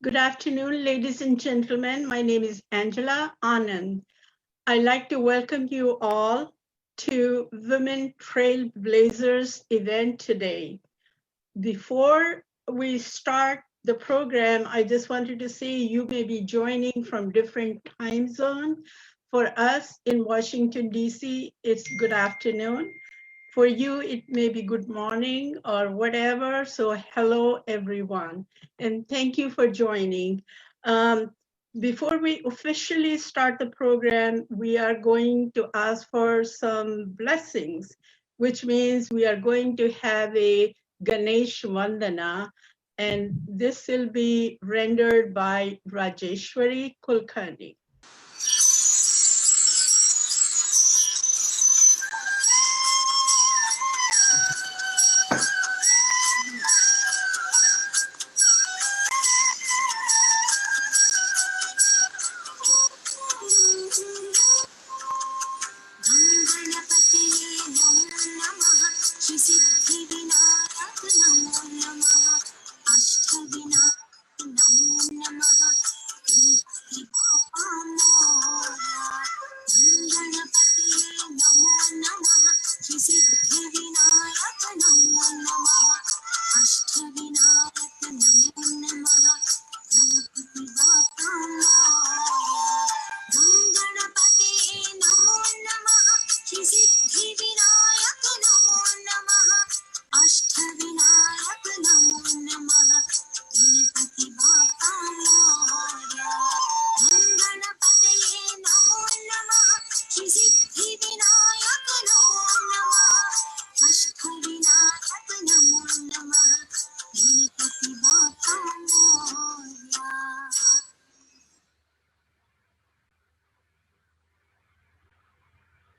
Good afternoon, ladies and gentlemen. My name is Angela Anand. I'd like to welcome you all to Women Trailblazers event today. Before we start the program, I just wanted to say you may be joining from different time zones. For us in Washington, D.C., it's good afternoon. For you, it may be good morning or whatever. So hello, everyone, and thank you for joining. Before we officially start the program, we are going to ask for some blessings, which means we are going to have a Ganesh Vandana, and this will be rendered by Rajeshwari Kulkarni.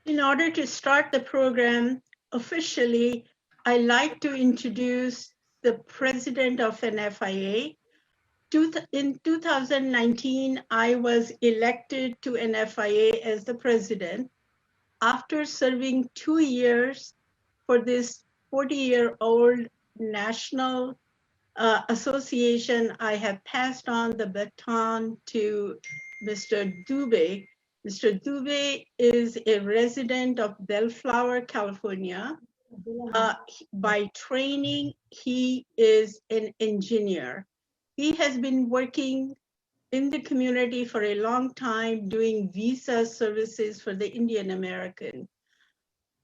In order to start the program officially, I'd like to introduce the president of NFIA. In 2019, I was elected to NFIA as the president. After serving 2 years for this 40-year-old national association, I have passed on the baton to Mr. Dubé. Mr. Dubé is a resident of Bellflower, California. By training, he is an engineer. He has been working in the community for a long time doing visa services for the Indian American.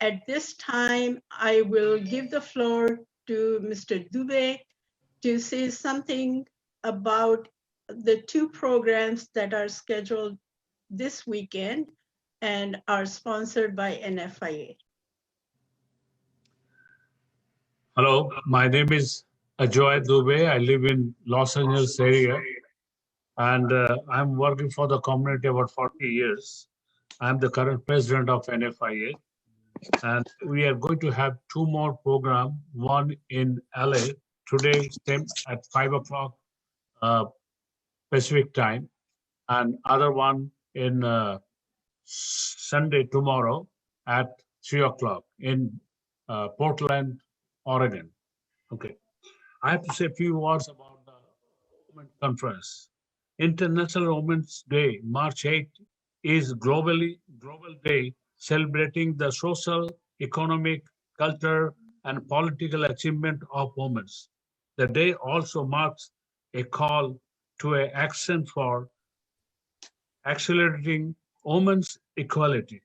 At this time, I will give the floor to Mr. Dubé to say something about the 2 programs that are scheduled this weekend and are sponsored by NFIA. Hello, my name is Ajoy Dubé. I live in Los Angeles area, and I'm working for the community about 40 years. I'm the current president of NFIA, and we are going to have 2 more programs, one in LA today at 5 o'clock Pacific time, and other one in Sunday tomorrow at 3 o'clock in Portland, Oregon. Okay. I have to say a few words about the Women's Conference. International Women's Day, March 8th, is global day celebrating the social, economic, cultural, and political achievement of women. The day also marks a call to action for accelerating women's equality.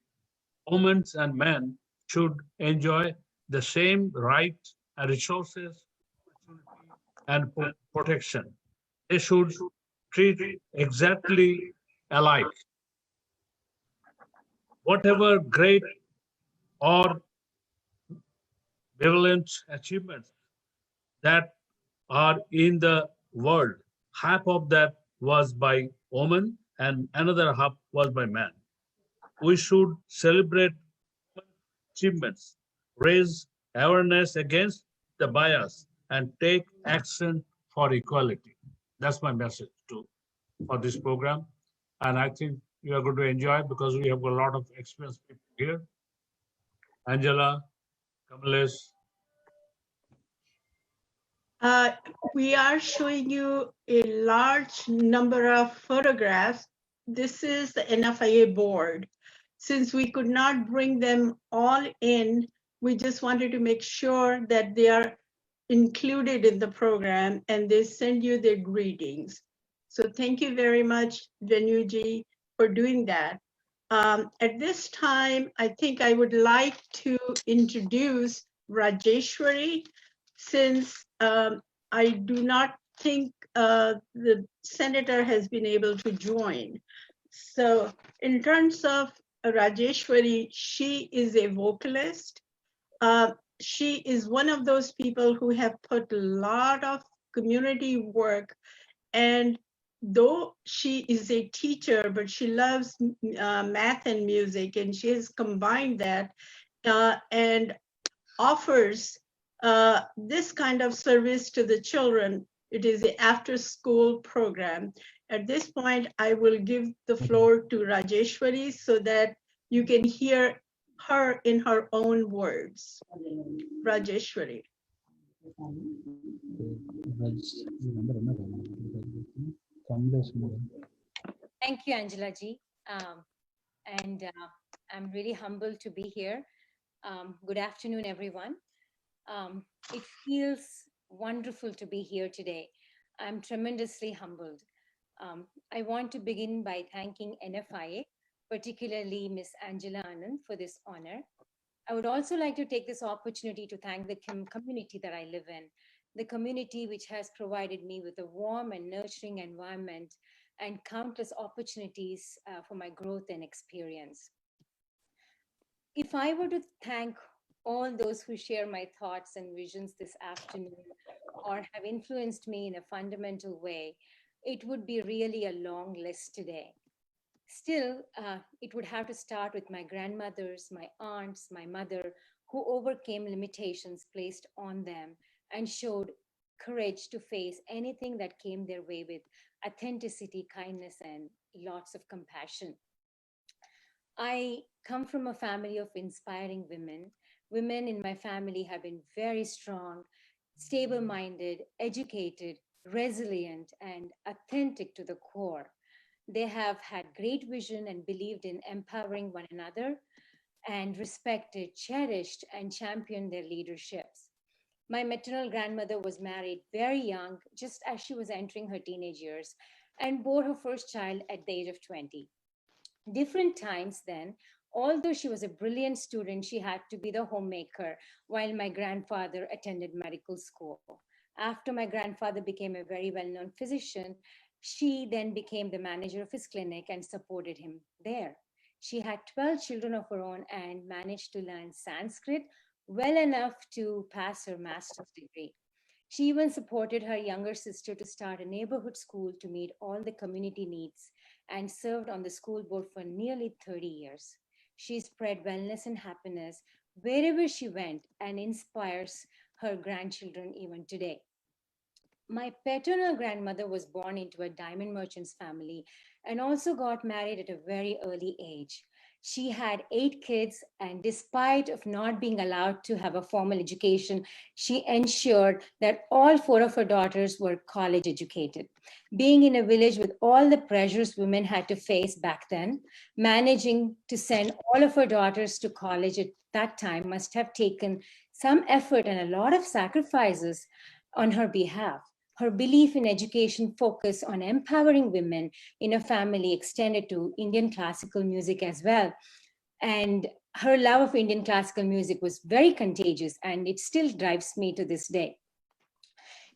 Women and men should enjoy the same rights and resources and protection. They should treat exactly alike. Whatever great or benevolent achievements that are in the world, half of that was by women and another half was by men. We should celebrate achievements, raise awareness against the bias, and take action for equality. That's my message for this program. And I think you are going to enjoy because we have a lot of experienced people here. Angela, Kamalesh. We are showing you a large number of photographs. This is the NFIA board. Since we could not bring them all in, we just wanted to make sure that they are included in the program and they send you their greetings. So thank you very much, Venuji, for doing that. At this time, I think I would like to introduce Rajeshwari, since I do not think the senator has been able to join. So in terms of Rajeshwari, she is a vocalist. She is one of those people who have put a lot of community work, and though she is a teacher, but she loves math and music, and she has combined that and offers this kind of service to the children. It is an after-school program. At this point, I will give the floor to Rajeshwari so that you can hear her in her own words. Rajeshwari. Thank you, Angela ji. I'm really humbled to be here. Good afternoon, everyone. It feels wonderful to be here today. I'm tremendously humbled. I want to begin by thanking NFIA, particularly Ms. Angela Anand, for this honor. I would also like to take this opportunity to thank the community that I live in, the community which has provided me with a warm and nurturing environment and countless opportunities for my growth and experience. If I were to thank all those who share my thoughts and visions this afternoon or have influenced me in a fundamental way, it would be really a long list today. Still, it would have to start with my grandmothers, my aunts, my mother, who overcame limitations placed on them and showed courage to face anything that came their way with authenticity, kindness, and lots of compassion. I come from a family of inspiring women. Women in my family have been very strong, stable-minded, educated, resilient, and authentic to the core. They have had great vision and believed in empowering one another and respected, cherished, and championed their leaderships. My maternal grandmother was married very young, just as she was entering her teenage years, and bore her first child at the age of 20. Different times then, although she was a brilliant student, she had to be the homemaker while my grandfather attended medical school. After my grandfather became a very well-known physician, she then became the manager of his clinic and supported him there. She had 12 children of her own and managed to learn Sanskrit well enough to pass her master's degree. She even supported her younger sister to start a neighborhood school to meet all the community needs and served on the school board for nearly 30 years. She spread wellness and happiness wherever she went and inspires her grandchildren even today. My paternal grandmother was born into a diamond merchant's family and also got married at a very early age. She had 8 kids, and despite of not being allowed to have a formal education, she ensured that all 4 of her daughters were college educated. Being in a village with all the pressures women had to face back then, managing to send all of her daughters to college at that time must have taken some effort and a lot of sacrifices on her behalf. Her belief in education focused on empowering women in a family extended to Indian classical music as well. And her love of Indian classical music was very contagious, and it still drives me to this day.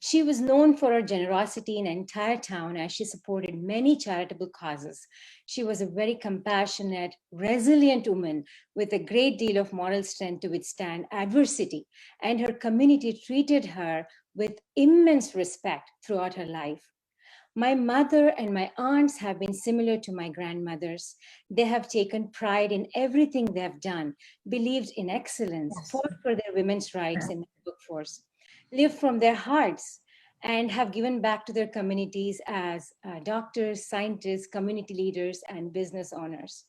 She was known for her generosity in the entire town as she supported many charitable causes. She was a very compassionate, resilient woman with a great deal of moral strength to withstand adversity, and her community treated her with immense respect throughout her life. My mother and my aunts have been similar to my grandmothers. They have taken pride in everything they have done, believed in excellence, fought for their women's rights in the workforce, lived from their hearts, and have given back to their communities as doctors, scientists, community leaders, and business owners.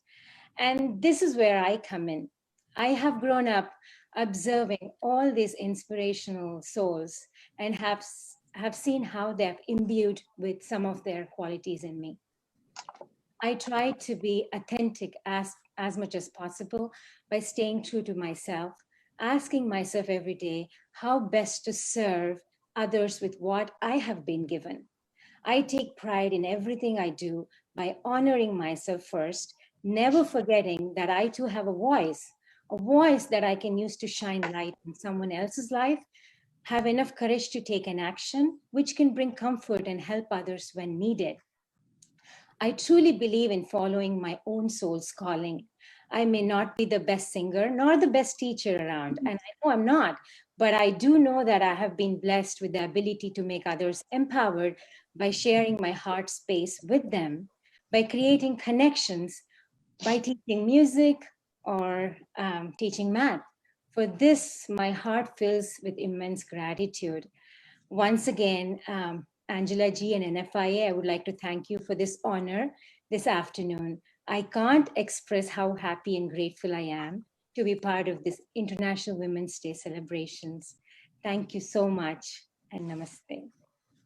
And this is where I come in. I have grown up observing all these inspirational souls and have seen how they have imbued with some of their qualities in me. I try to be authentic as much as possible by staying true to myself, asking myself every day how best to serve others with what I have been given. I take pride in everything I do by honoring myself first, never forgetting that I too have a voice that I can use to shine light in someone else's life, have enough courage to take an action which can bring comfort and help others when needed. I truly believe in following my own soul's calling. I may not be the best singer nor the best teacher around, and I know I'm not, but I do know that I have been blessed with the ability to make others empowered by sharing my heart space with them, by creating connections, by teaching music or teaching math. For this, my heart fills with immense gratitude. Once again, Angela G and NFIA, I would like to thank you for this honor this afternoon. I can't express how happy and grateful I am to be part of this International Women's Day celebrations. Thank you so much and namaste.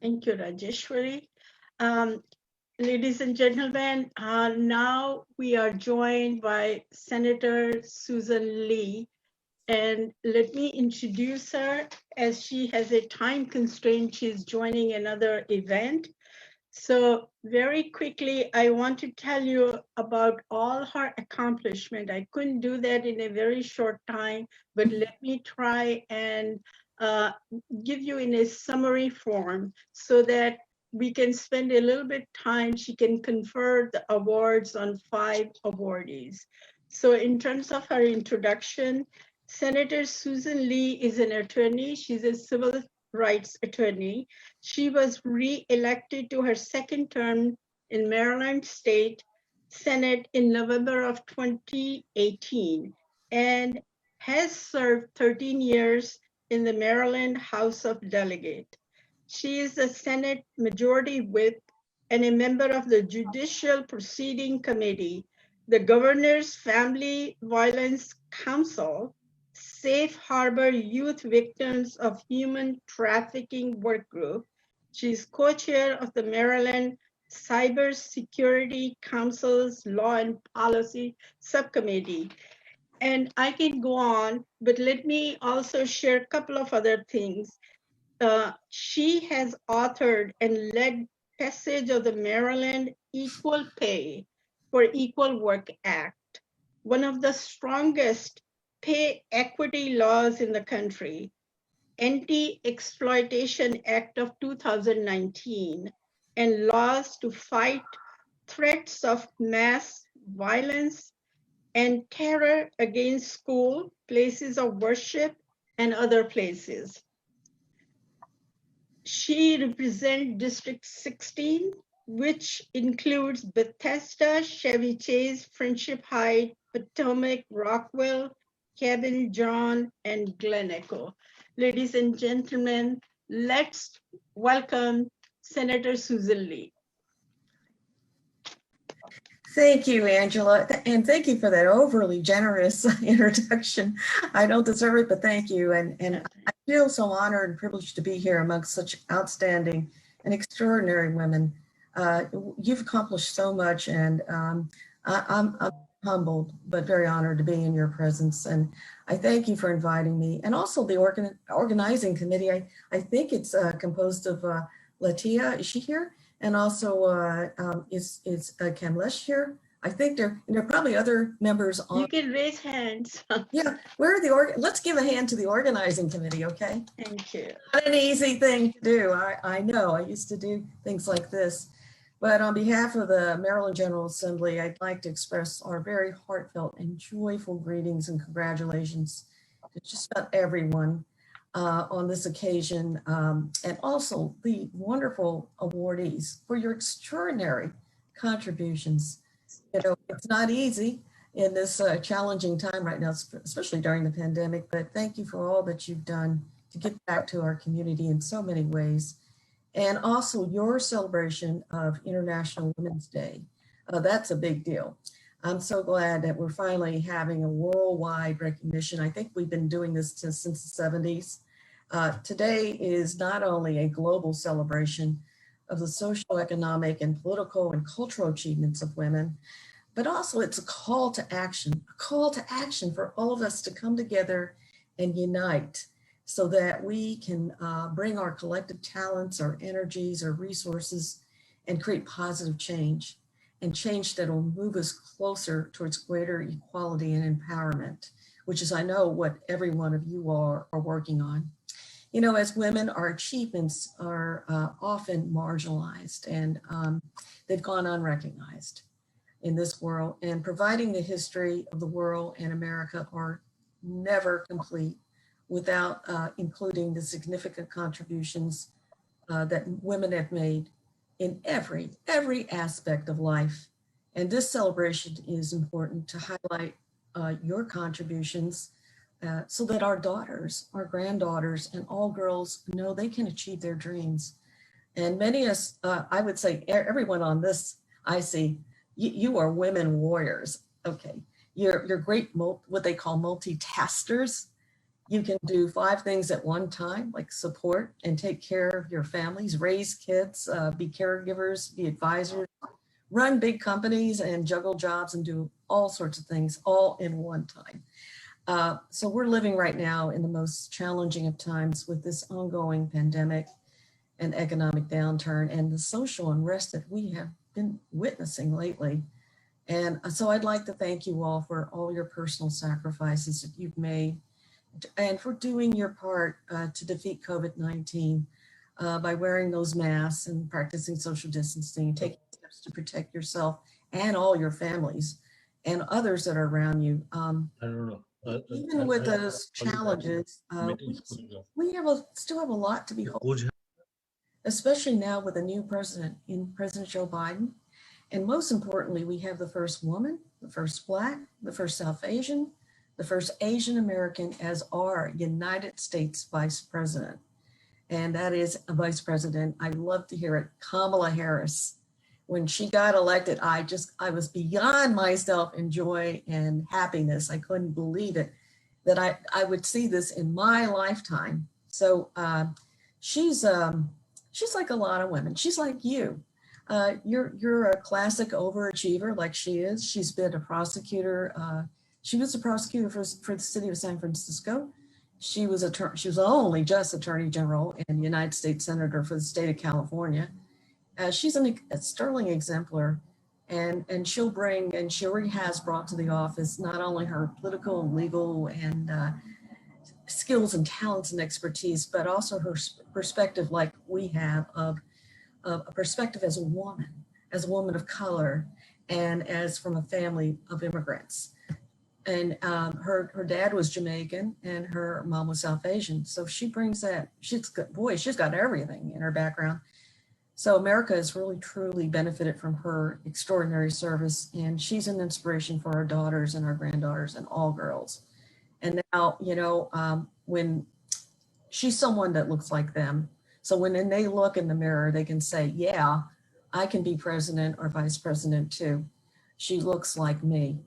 Thank you, Rajeshwari. Ladies and gentlemen, now we are joined by Senator Susan Lee. And let me introduce her as she has a time constraint. She's joining another event. So very quickly, I want to tell you about all her accomplishment. I couldn't do that in a very short time, but let me try and give you in a summary form so that we can spend a little bit time. She can confer the awards on 5 awardees. So in terms of her introduction, Senator Susan Lee is an attorney. She's a civil rights attorney. She was re-elected to her second term in Maryland State Senate in November of 2018 and has served 13 years in the Maryland House of Delegates. She is the Senate Majority Whip and a member of the Judicial Proceeding Committee, the Governor's Family Violence Council, Safe Harbor Youth Victims of Human Trafficking Work Group. She's co-chair of the Maryland Cybersecurity Council's Law and Policy Subcommittee. And I can go on, but let me also share a couple of other things. She has authored and led passage of the Maryland Equal Pay for Equal Work Act, one of the strongest pay equity laws in the country, Anti-Exploitation Act of 2019, and laws to fight threats of mass violence and terror against school, places of worship, and other places. She represents District 16, which includes Bethesda, Chevy Chase, Friendship Heights, Potomac, Rockwell, Cabin John, and Glen Echo. Ladies and gentlemen, let's welcome Senator Susan Lee. Thank you, Angela, and thank you for that overly generous introduction. I don't deserve it, but thank you. And I feel so honored and privileged to be here amongst such outstanding and extraordinary women. You've accomplished so much, and I'm humbled, but very honored to be in your presence. And I thank you for inviting me. And also the organizing committee, I think it's composed of Latia, is she here? And also, is Kamlesh here? I think there are probably other members on. You can raise hands. Yeah, where are the let's give a hand to the organizing committee, okay? Thank you. Not an easy thing to do. I know, I used to do things like this. But on behalf of the Maryland General Assembly, I'd like to express our very heartfelt and joyful greetings and congratulations to just about everyone on this occasion, and also the wonderful awardees for your extraordinary contributions. You know, it's not easy in this challenging time right now, especially during the pandemic, but thank you for all that you've done to give back to our community in so many ways. And also your celebration of International Women's Day. That's a big deal. I'm so glad that we're finally having a worldwide recognition. I think we've been doing this since the 70s. Today is not only a global celebration of the social, economic, and political and cultural achievements of women, but also it's a call to action for all of us to come together and unite so that we can bring our collective talents, our energies, our resources, and create positive change, and change that will move us closer towards greater equality and empowerment, which is, I know, what every one of you are working on. You know, as women, our achievements are often marginalized, and they've gone unrecognized in this world, and providing the history of the world and America are never complete without including the significant contributions that women have made in every aspect of life. And this celebration is important to highlight your contributions so that our daughters, our granddaughters, and all girls know they can achieve their dreams. And many of us, I would say everyone on this, I see, you are women warriors. Okay, you're great, what they call multitaskers. You can do 5 things at one time, like support and take care of your families, raise kids, be caregivers, be advisors, run big companies and juggle jobs and do all sorts of things all in one time. So we're living right now in the most challenging of times with this ongoing pandemic and economic downturn and the social unrest that we have been witnessing lately. And so I'd like to thank you all for all your personal sacrifices that you've made and for doing your part to defeat COVID-19 by wearing those masks and practicing social distancing, taking steps to protect yourself and all your families and others that are around you. I don't know. Even with those challenges, we still have a lot to be hopeful, especially now with a new president in President Joe Biden. And most importantly, we have the first woman, the first Black, the first South Asian, the first Asian American as our United States Vice President. And that is a Vice President, I love to hear it, Kamala Harris. When she got elected, I was beyond myself in joy and happiness. I couldn't believe it, that I would see this in my lifetime. So she's like a lot of women. She's like you. You're a classic overachiever like she is. She's been a prosecutor. She was a prosecutor for the city of San Francisco. She was only just Attorney General and United States Senator for the state of California. She's a sterling exemplar, and she'll bring, and she already has brought to the office, not only her political and legal and skills and talents and expertise, but also her perspective like we have of a perspective as a woman of color, and as from a family of immigrants. And her dad was Jamaican and her mom was South Asian. So she brings that, she's got everything in her background. So America has really, truly benefited from her extraordinary service. And she's an inspiration for our daughters and our granddaughters and all girls. And now, you know, when she's someone that looks like them. So when they look in the mirror, they can say, yeah, I can be president or vice president too. She looks like me.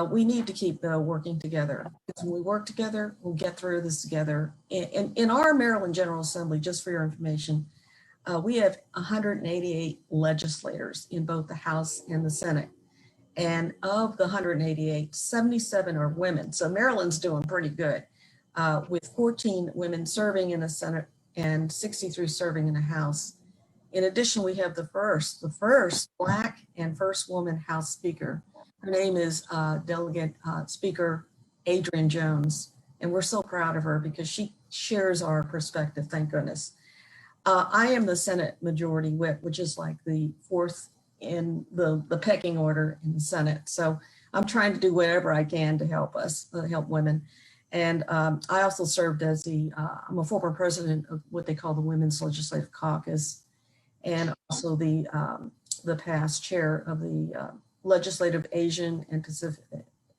We need to keep working together, because when we work together, we'll get through this together. In our Maryland General Assembly, just for your information, we have 188 legislators in both the House and the Senate. And of the 188, 77 are women. So Maryland's doing pretty good, with 14 women serving in the Senate and 63 serving in the House. In addition, we have the first Black and first woman House Speaker. Her name is Delegate Speaker Adrienne Jones, and we're so proud of her because she shares our perspective, thank goodness. I am the Senate Majority Whip, which is like the 4th in the pecking order in the Senate. So I'm trying to do whatever I can to help us, help women. And I also served as I'm a former president of what they call the Women's Legislative Caucus, and also the past chair of the Legislative Asian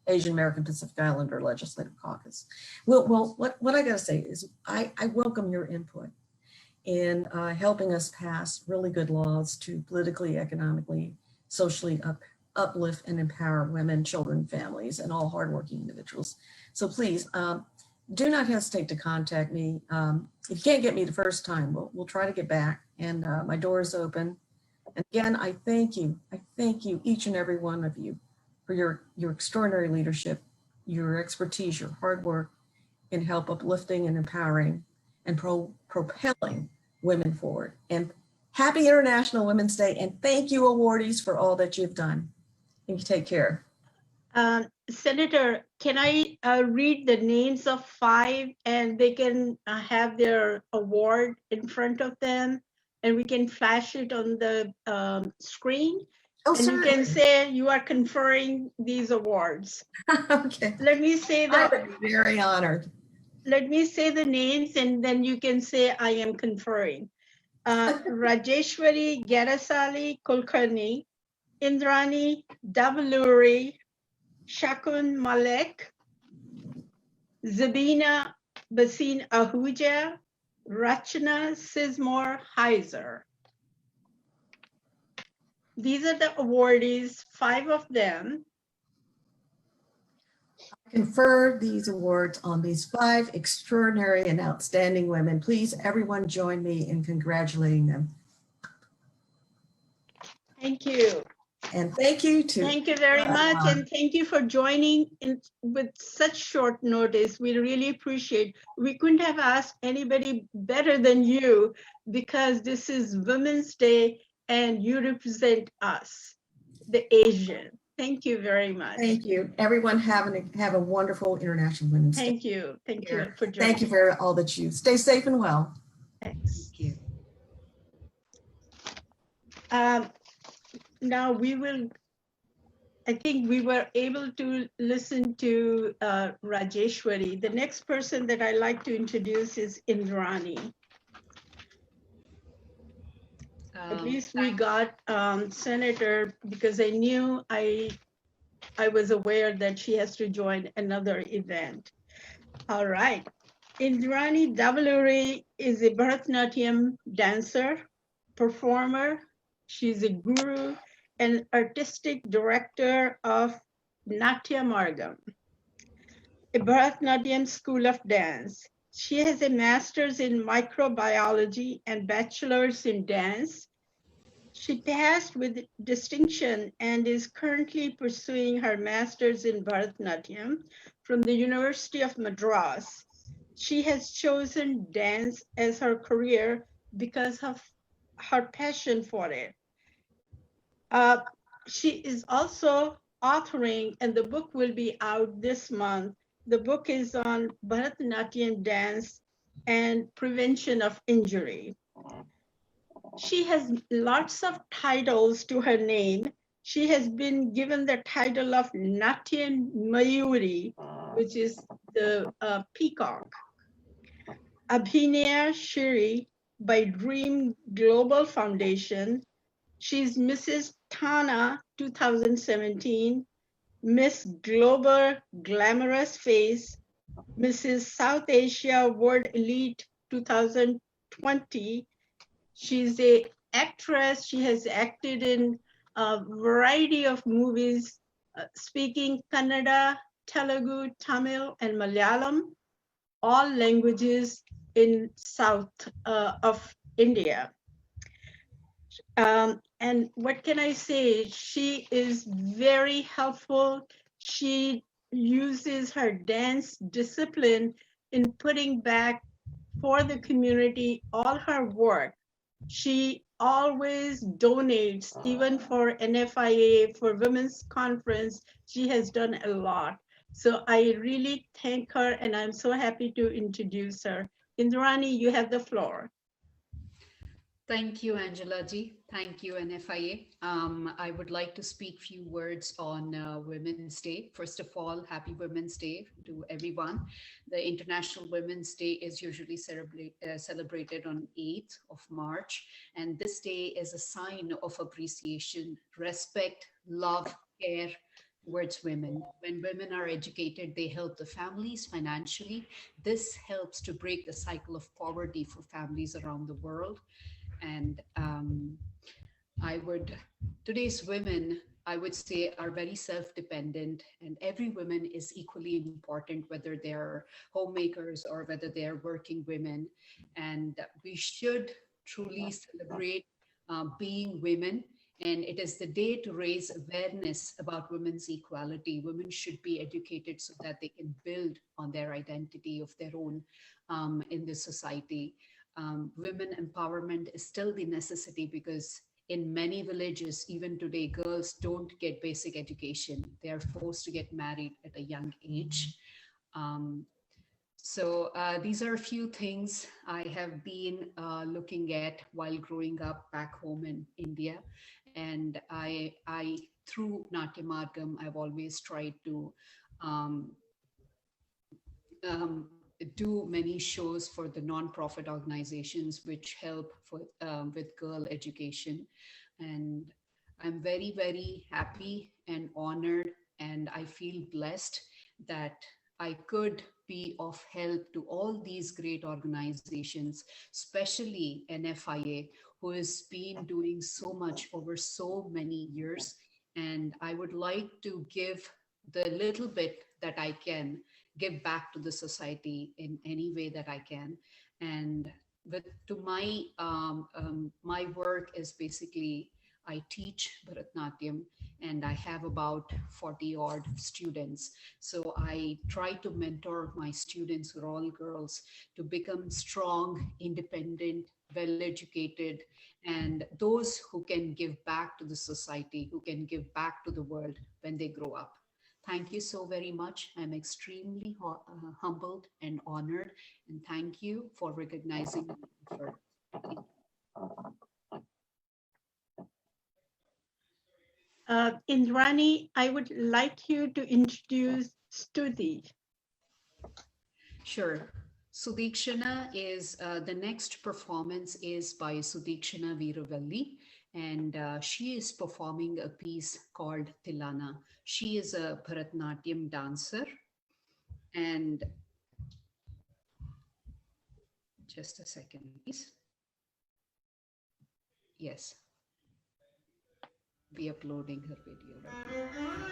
American Pacific Islander Legislative Caucus. Well, what I gotta say is I welcome your input in helping us pass really good laws to politically, economically, socially uplift and empower women, children, families, and all hardworking individuals. So please do not hesitate to contact me. If you can't get me the first time, we'll try to get back, and my door is open. And again, I thank you, each and every one of you, for your extraordinary leadership, your expertise, your hard work in help uplifting and empowering and propelling women forward. And happy International Women's Day, and thank you, awardees, for all that you've done. And you take care. Senator, can I read the names of 5 and they can have their award in front of them and we can flash it on the screen? Oh, and you can say you are conferring these awards. Okay. Let me say that. I would be very honored. Let me say the names and then you can say I am conferring. Rajeshwari Garasali Kulkarni, Indrani Davluri, Shakun Malek, Zabina Basin Ahuja, Rachna Sizmore Heiser. These are the awardees, 5 of them. Confer these awards on these 5 extraordinary and outstanding women. Please, everyone join me in congratulating them. Thank you. And thank you to. Thank you very much. And thank you for joining in with such short notice. We really appreciate. We couldn't have asked anybody better than you because this is Women's Day and you represent us, the Asian. Thank you very much. Thank you. Everyone have a wonderful International Women's Day. Thank you. Thank you for joining. Thank you for all that you stay safe and well. Thanks. Thank you. Now I think we were able to listen to Rajeshwari. The next person that I'd like to introduce is Indrani. At least we got Senator, because I knew I was aware that she has to join another event. All right. Indrani Davluri is a Bharatanatyam dancer, performer. She's a guru and artistic director of Natya Margam, a Bharatanatyam school of dance. She has a master's in microbiology and bachelor's in dance. She passed with distinction and is currently pursuing her master's in Bharatanatyam from the University of Madras. She has chosen dance as her career because of her passion for it. She is also authoring, and the book will be out this month. The book is on Bharatanatyam dance and prevention of injury. She has lots of titles to her name. She has been given the title of Natyan Mayuri, which is the peacock. Abhinaya Shiri by Dream Global Foundation. She's Mrs. Tana 2017, Miss Global Glamorous Face, Mrs. South Asia World Elite 2020. She's an actress. She has acted in a variety of movies, speaking Kannada, Telugu, Tamil, and Malayalam, all languages in south of India. And what can I say? She is very helpful. She uses her dance discipline in putting back for the community all her work. She always donates, even for NFIA, for Women's Conference. She has done a lot. So I really thank her, and I'm so happy to introduce her. Indrani, you have the floor. Thank you, Angela ji. Thank you, NFIA. I would like to speak few words on Women's Day. First of all, happy Women's Day to everyone. The International Women's Day is usually celebrated on 8th of March. And this day is a sign of appreciation, respect, love, care towards women. When women are educated, they help the families financially. This helps to break the cycle of poverty for families around the world. And Today's women, I would say, are very self-dependent, and every woman is equally important, whether they're homemakers or whether they're working women. And we should truly celebrate being women. And it is the day to raise awareness about women's equality. Women should be educated so that they can build on their identity of their own in this society. Women empowerment is still the necessity, because in many villages, even today, girls don't get basic education. They are forced to get married at a young age. So these are a few things I have been looking at while growing up back home in India. And I through Natyamargam, I've always tried to do many shows for the non-profit organizations which help with girl education. And I'm very, very happy and honored, and I feel blessed that I could be of help to all these great organizations, especially NFIA, who has been doing so much over so many years. And I would like to give the little bit that I can, give back to the society in any way that I can. And my work is basically, I teach Bharatanatyam, and I have about 40 odd students. So I try to mentor my students, who are all girls, to become strong, independent, well-educated, and those who can give back to the society, who can give back to the world when they grow up. Thank you so very much. I'm extremely humbled and honored, and thank you for recognizing my effort. Indrani, I would like you to introduce Stuti. Sure. Sudikshana is, the next performance is by Sudikshana Veeravalli, and she is performing a piece called Tilana. She is a Bharatanatyam dancer, and just a second, please. Yes. Be uploading her video right now.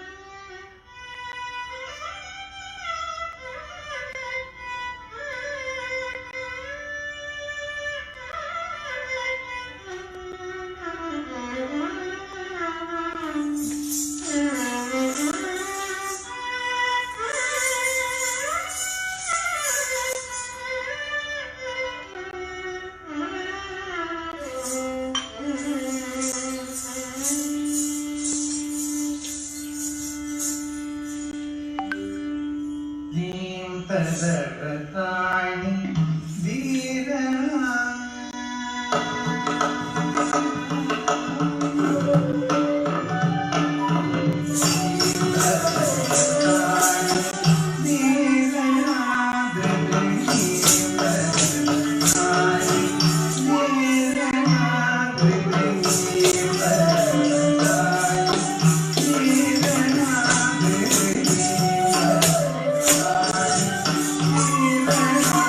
Thank you.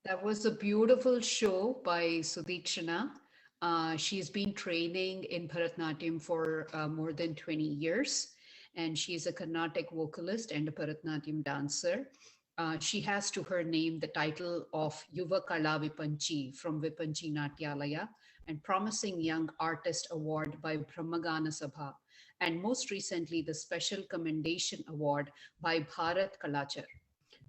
That was a beautiful show by Sudikshana. She's been training in Bharatnatyam for more than 20 years, and she's a Carnatic vocalist and a Bharatnatyam dancer. She has to her name the title of Yuva Kala Vipanchi from Vipanchi Natyalaya and Promising Young Artist Award by Brahmagana Sabha, and most recently the Special Commendation Award by Bharat Kalachar.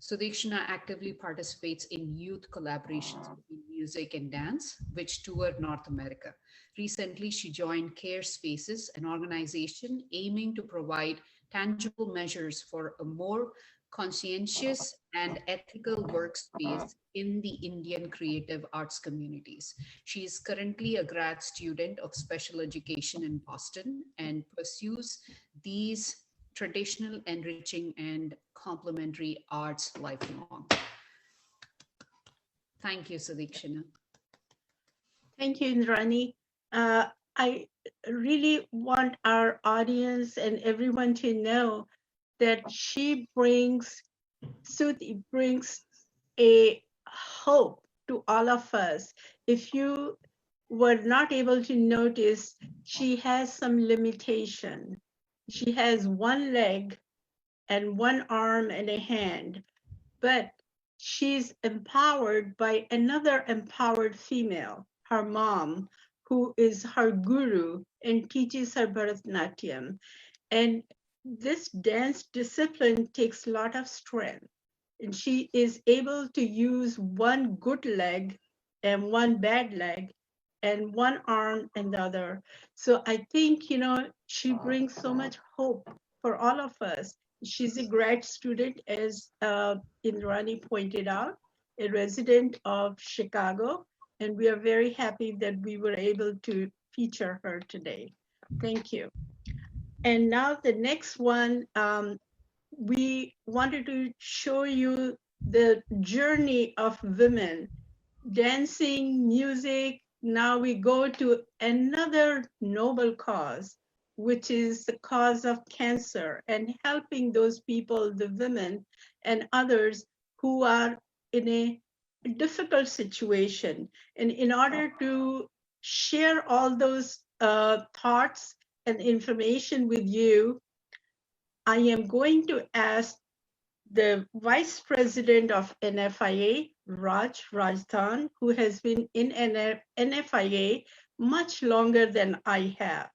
Sudikshana actively participates in youth collaborations between music and dance, which tour North America. Recently, she joined Care Spaces, an organization aiming to provide tangible measures for a more conscientious and ethical workspace in the Indian creative arts communities. She is currently a grad student of special education in Boston and pursues these traditional, enriching, and complementary arts lifelong. Thank you, Sudikshana. Thank you, Indrani. I really want our audience and everyone to know that Suti brings a hope to all of us. If you were not able to notice, she has some limitation. She has one leg and one arm and a hand, but she's empowered by another empowered female, her mom, who is her guru and teaches her Bharatanatyam. And this dance discipline takes a lot of strength. And she is able to use one good leg and one bad leg and one arm and the other. So I think, she brings so much hope for all of us. She's a grad student, as Indrani pointed out, a resident of Chicago, and we are very happy that we were able to feature her today. Thank you. And now the next one, we wanted to show you the journey of women, dancing, music. Now we go to another noble cause, which is the cause of cancer and helping those people, the women and others who are in a difficult situation. And in order to share all those thoughts and information with you, I am going to ask the Vice President of NFIA, Rajthan, who has been in NFIA much longer than I have.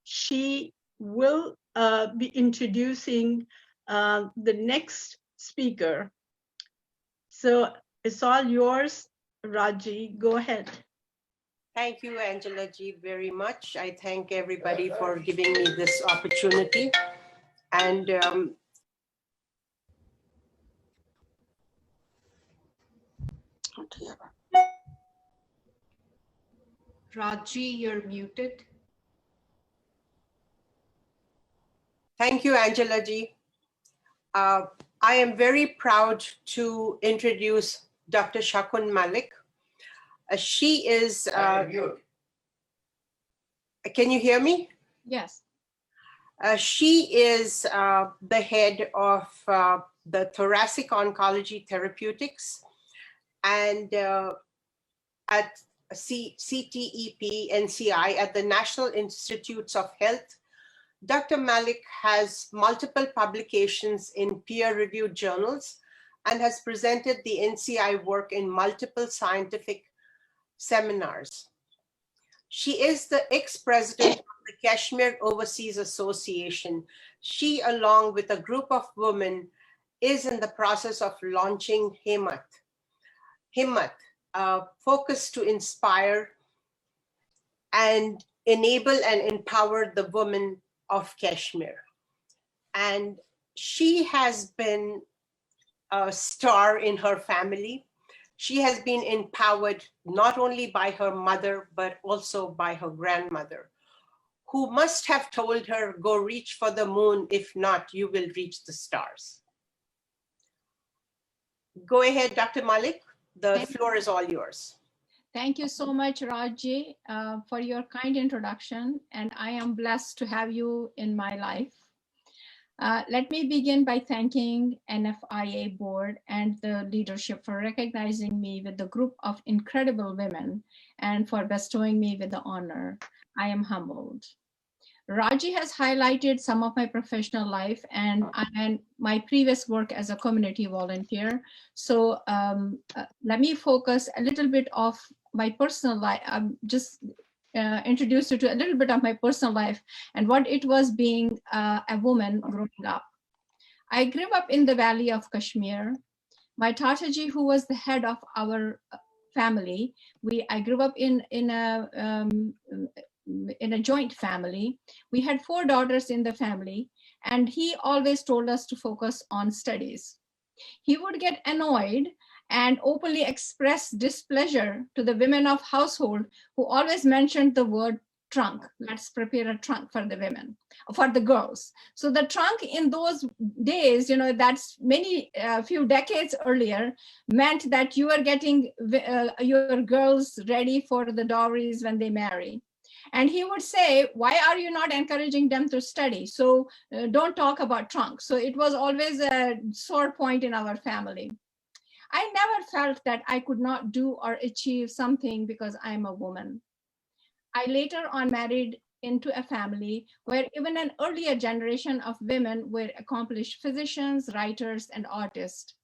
She will be introducing the next speaker. So it's all yours, Raji. Go ahead. Thank you, Angela G, very much. I thank everybody for giving me this opportunity. And Raji, you're muted. thank you, Angela G. I am very proud to introduce Dr. Shakun Malik. She is, can you hear me? Yes. She is the head of the Thoracic Oncology Therapeutics and at CTEP NCI at the National Institutes of Health, Dr. Malik has multiple publications in peer-reviewed journals and has presented the NCI work in multiple scientific seminars. She is the ex-president of the Kashmir Overseas Association. She, along with a group of women, is in the process of launching Himmat, focus to inspire and enable and empower the women of Kashmir. And she has been a star in her family. She has been empowered not only by her mother, but also by her grandmother, who must have told her, go reach for the moon. If not, you will reach the stars. Go ahead, Dr. Malik. The floor is all yours. Thank you so much, Raji, for your kind introduction. And I am blessed to have you in my life. Let me begin by thanking NFIA board and the leadership for recognizing me with the group of incredible women and for bestowing me with the honor. I am humbled. Raji has highlighted some of my professional life and my previous work as a community volunteer. So let me focus a little bit of my personal life. Just introduce you to a little bit of my personal life and what it was being a woman growing up. I grew up in the Valley of Kashmir. My Tataji, who was the head of our family, I grew up in a joint family. We had 4 daughters in the family, and he always told us to focus on studies. He would get annoyed and openly express displeasure to the women of household who always mentioned the word trunk. Let's prepare a trunk for the women, for the girls. So the trunk in those days, you know, that's few decades earlier, meant that you are getting your girls ready for the dowries when they marry. And he would say, why are you not encouraging them to study? So don't talk about trunk. So it was always a sore point in our family. I never felt that I could not do or achieve something because I'm a woman. I later on married into a family where even an earlier generation of women were accomplished physicians, writers, and artists.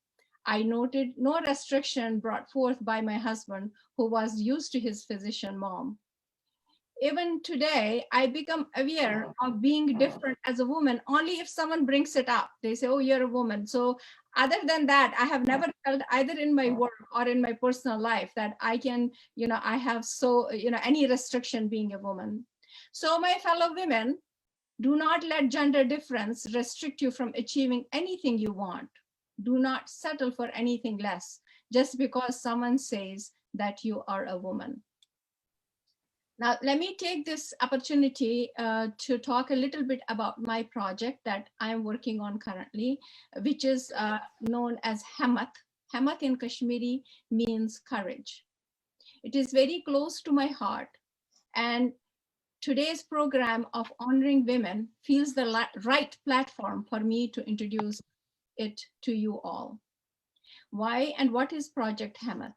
I noted no restriction brought forth by my husband, who was used to his physician mom. Even today, I become aware of being different as a woman only if someone brings it up. They say, oh, you're a woman. So other than that, I have never felt either in my work or in my personal life that I can, I have any restriction being a woman. So my fellow women, do not let gender difference restrict you from achieving anything you want. Do not settle for anything less just because someone says that you are a woman. Now, let me take this opportunity to talk a little bit about my project that I'm working on currently, which is known as Himmat. Himmat in Kashmiri means courage. It is very close to my heart. And today's program of honoring women feels the right platform for me to introduce it to you all. Why and what is Project Himmat?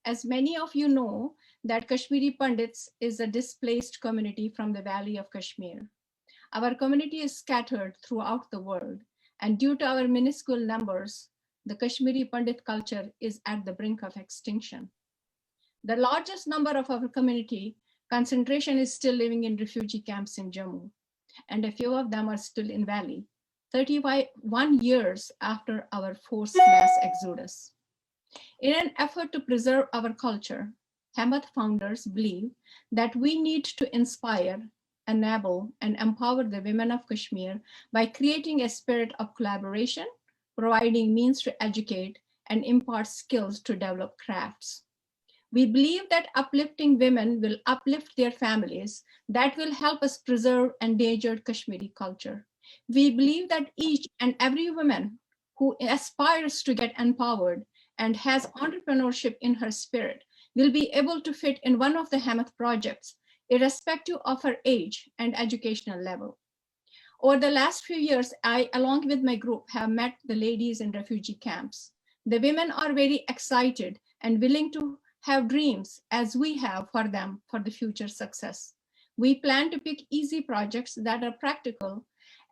As many of you know, that Kashmiri Pandits is a displaced community from the Valley of Kashmir. Our community is scattered throughout the world, and due to our minuscule numbers, the Kashmiri Pandit culture is at the brink of extinction. The largest number of our community concentration is still living in refugee camps in Jammu, and a few of them are still in Valley, 31 years after our forced mass exodus. In an effort to preserve our culture, Himmat founders believe that we need to inspire, enable, and empower the women of Kashmir by creating a spirit of collaboration, providing means to educate, and impart skills to develop crafts. We believe that uplifting women will uplift their families, that will help us preserve endangered Kashmiri culture. We believe that each and every woman who aspires to get empowered and has entrepreneurship in her spirit will be able to fit in one of the Himmat projects, irrespective of her age and educational level. Over the last few years, I, along with my group, have met the ladies in refugee camps. The women are very excited and willing to have dreams as we have for them for the future success. We plan to pick easy projects that are practical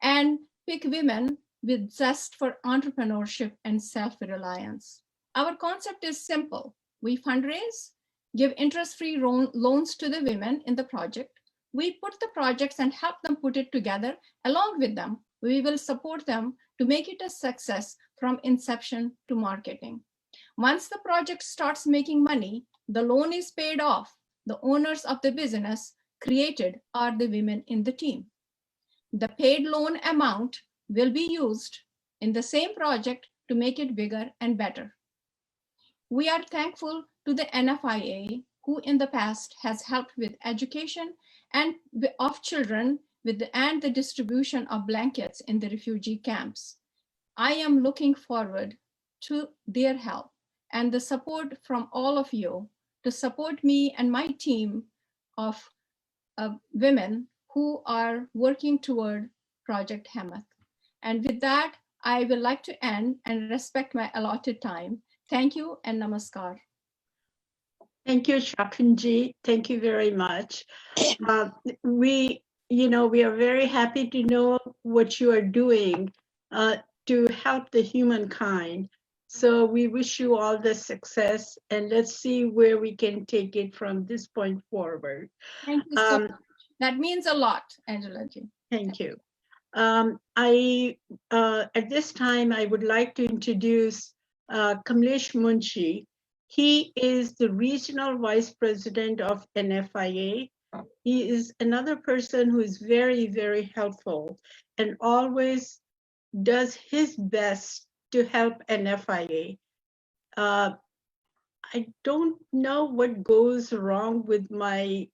and pick women with zest for entrepreneurship and self-reliance. Our concept is simple. We fundraise, give interest-free loans to the women in the project. We put the projects and help them put it together along with them. We will support them to make it a success from inception to marketing. Once the project starts making money, the loan is paid off. The owners of the business created are the women in the team. The paid loan amount will be used in the same project to make it bigger and better. We are thankful to the NFIA, who in the past has helped with education and of children and the distribution of blankets in the refugee camps. I am looking forward to their help and the support from all of you to support me and my team of women who are working toward Project Hemath. And with that, I would like to end and respect my allotted time. Thank you and namaskar. Thank you, Shakunji. Thank you very much. We are very happy to know what you are doing to help the humankind. So we wish you all the success, and let's see where we can take it from this point forward. Thank you so much. That means a lot, Angela ji. Thank you. At this time, I would like to introduce Kamlesh Munshi. He is the Regional Vice President of NFIA. He is another person who is very, very helpful and always does his best to help NFIA. I don't know what goes wrong with my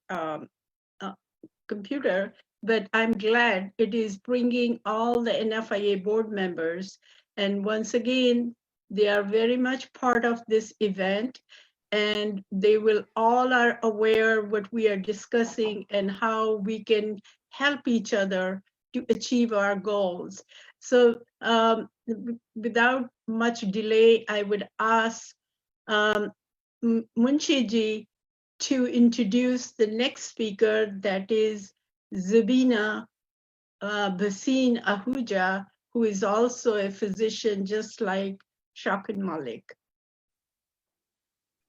computer, but I'm glad it is bringing all the NFIA board members. And once again, they are very much part of this event, and they will all are aware what we are discussing and how we can help each other to achieve our goals. So without much delay, I would ask Munshi to introduce the next speaker, that is Zabina Basin Ahuja, who is also a physician just like Shakun Malik.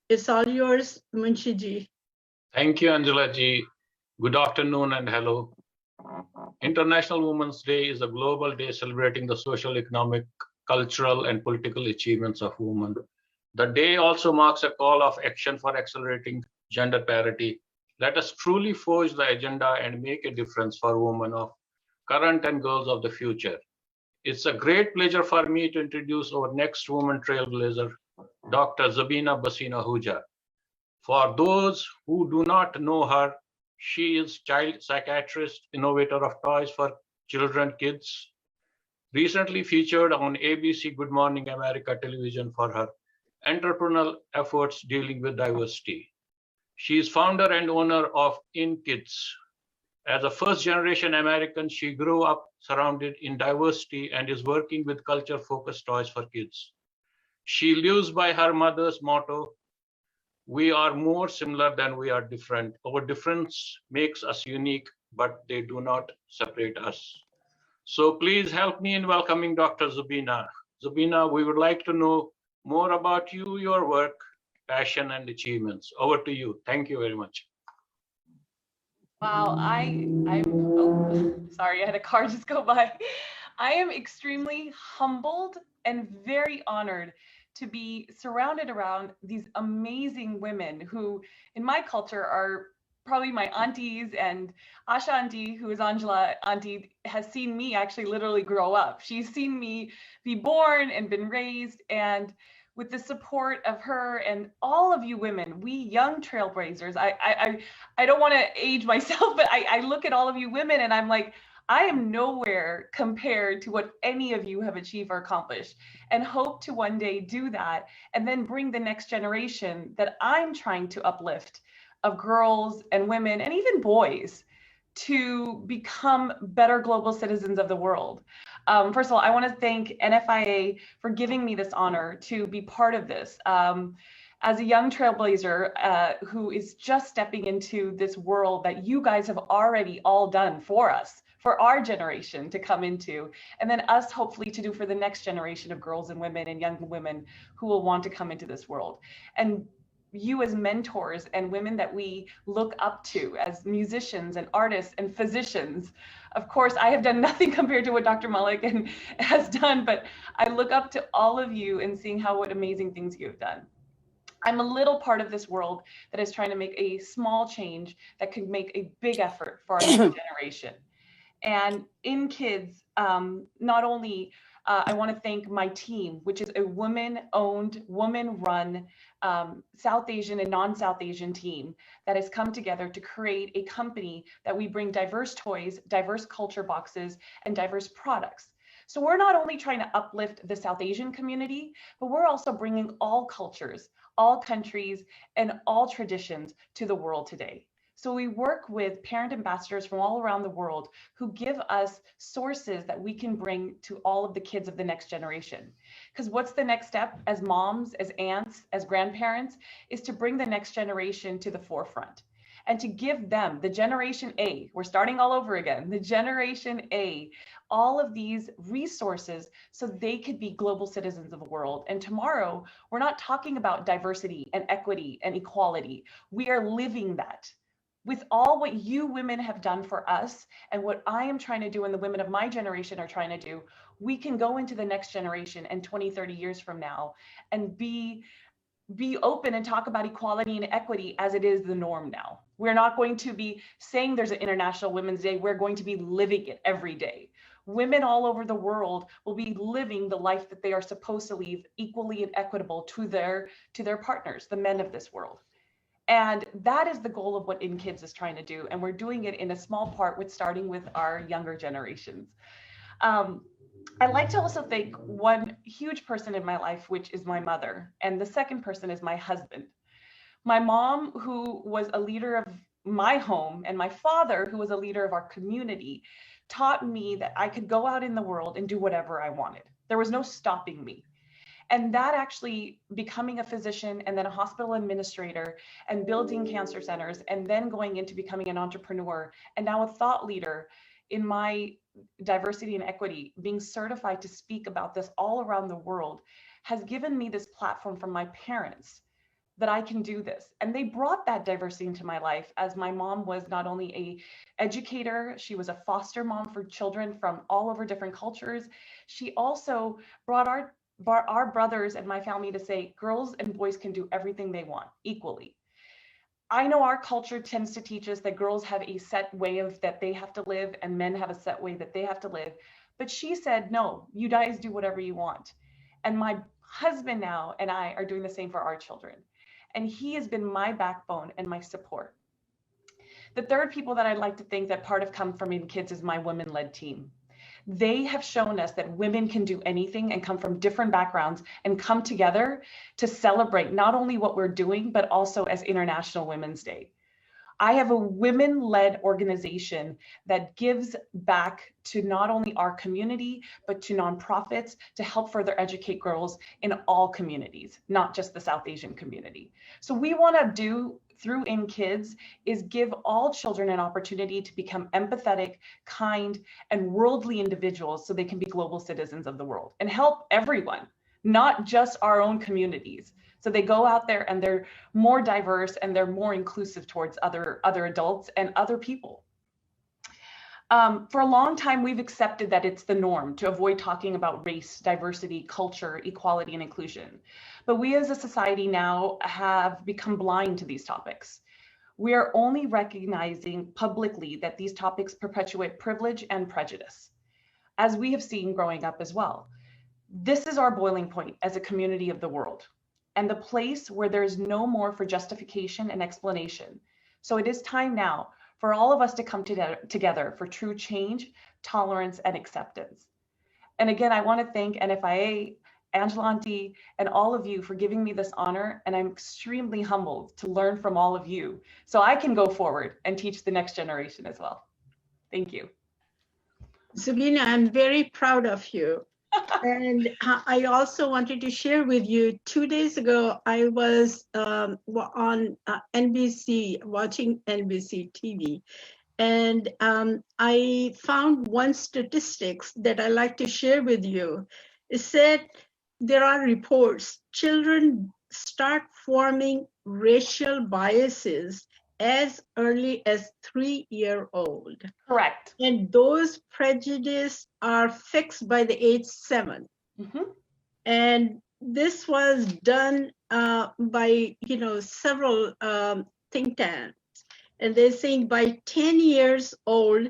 It's all yours, Munshi. Thank you, Angela ji. Good afternoon and hello. International Women's Day is a global day celebrating the social, economic, cultural, and political achievements of women. The day also marks a call of action for accelerating gender parity. Let us truly forge the agenda and make a difference for women of current and girls of the future. It's a great pleasure for me to introduce our next woman trailblazer, Dr. Zabina Basin Ahuja. For those who do not know her, she is child psychiatrist, innovator of toys for children, kids, recently featured on ABC Good Morning America television for her entrepreneurial efforts dealing with diversity. She is founder and owner of In Kids. As a first-generation American, she grew up surrounded in diversity and is working with culture-focused toys for kids. She lives by her mother's motto, "We are more similar than we are different. Our difference makes us unique, but they do not separate us." So please help me in welcoming Dr. Zabina. Zabina, we would like to know more about you, your work, passion, and achievements. Over to you. Thank you very much. Wow, sorry, I had a car just go by. I am extremely humbled and very honored to be surrounded around these amazing women who, in my culture, are probably my aunties, and Asha auntie, who is Angela auntie, has seen me actually literally grow up. She's seen me be born and been raised, and with the support of her and all of you women, we young trailblazers, I don't want to age myself, but I look at all of you women and I'm like, I am nowhere compared to what any of you have achieved or accomplished, and hope to one day do that and then bring the next generation that I'm trying to uplift of girls and women and even boys to become better global citizens of the world. First of all, I want to thank NFIA for giving me this honor to be part of this. as a young trailblazer who is just stepping into this world that you guys have already all done for us, for our generation to come into, and then us hopefully to do for the next generation of girls and women and young women who will want to come into this world. And you as mentors and women that we look up to as musicians and artists and physicians. Of course, I have done nothing compared to what Dr. Malik has done, but I look up to all of you and seeing what amazing things you have done. I'm a little part of this world that is trying to make a small change that could make a big effort for our next generation. And in kids, not only I want to thank my team, which is a woman-owned, woman-run South Asian and non-South Asian team that has come together to create a company that we bring diverse toys, diverse culture boxes, and diverse products. So we're not only trying to uplift the South Asian community, but we're also bringing all cultures, all countries, and all traditions to the world today. So we work with parent ambassadors from all around the world who give us sources that we can bring to all of the kids of the next generation. Because what's the next step as moms, as aunts, as grandparents, is to bring the next generation to the forefront and to give them, the Generation A, we're starting all over again, the Generation A, all of these resources so they could be global citizens of the world. And tomorrow, we're not talking about diversity and equity and equality. We are living that. With all what you women have done for us and what I am trying to do and the women of my generation are trying to do, we can go into the next generation and 20, 30 years from now and be open and talk about equality and equity as it is the norm now. We're not going to be saying there's an International Women's Day. We're going to be living it every day. Women all over the world will be living the life that they are supposed to live equally and equitable to their partners, the men of this world. And that is the goal of what InKids is trying to do. And we're doing it in a small part with starting with our younger generations. I'd like to also thank one huge person in my life, which is my mother. And the second person is my husband. My mom, who was a leader of my home, and my father, who was a leader of our community, taught me that I could go out in the world and do whatever I wanted. There was no stopping me. And that actually becoming a physician and then a hospital administrator and building cancer centers and then going into becoming an entrepreneur and now a thought leader in my diversity and equity, being certified to speak about this all around the world has given me this platform from my parents that I can do this. And they brought that diversity into my life as my mom was not only a educator, she was a foster mom for children from all over different cultures. She also brought our brothers and my family to say girls and boys can do everything they want equally. I know our culture tends to teach us that girls have a set way of that they have to live and men have a set way that they have to live. But she said, no, you guys do whatever you want. And my husband now and I are doing the same for our children. And he has been my backbone and my support. The third people that I'd like to thank that part of Come From InKids is my women-led team. They have shown us that women can do anything and come from different backgrounds and come together to celebrate not only what we're doing, but also as International Women's Day. I have a women-led organization that gives back to not only our community, but to nonprofits to help further educate girls in all communities, not just the South Asian community. So we want to do through InKids is give all children an opportunity to become empathetic, kind, and worldly individuals so they can be global citizens of the world and help everyone, not just our own communities. So they go out there and they're more diverse and they're more inclusive towards other adults and other people. For a long time, we've accepted that it's the norm to avoid talking about race, diversity, culture, equality, and inclusion. But we as a society now have become blind to these topics. We are only recognizing publicly that these topics perpetuate privilege and prejudice, as we have seen growing up as well. This is our boiling point as a community of the world, and the place where there is no more for justification and explanation. So it is time now for all of us to come together for true change, tolerance, and acceptance. And again, I want to thank NFIA, Angela Auntie, and all of you for giving me this honor. And I'm extremely humbled to learn from all of you so I can go forward and teach the next generation as well. Thank you. Zubina, I'm very proud of you. And I also wanted to share with you, 2 days ago, I was on NBC, watching NBC TV. And I found one statistics that I like to share with you. It said there are reports children start forming racial biases as early as 3-year-old. Correct. And those prejudices are fixed by the age 7. Mm-hmm. And this was done by several think tanks. And they're saying by 10 years old,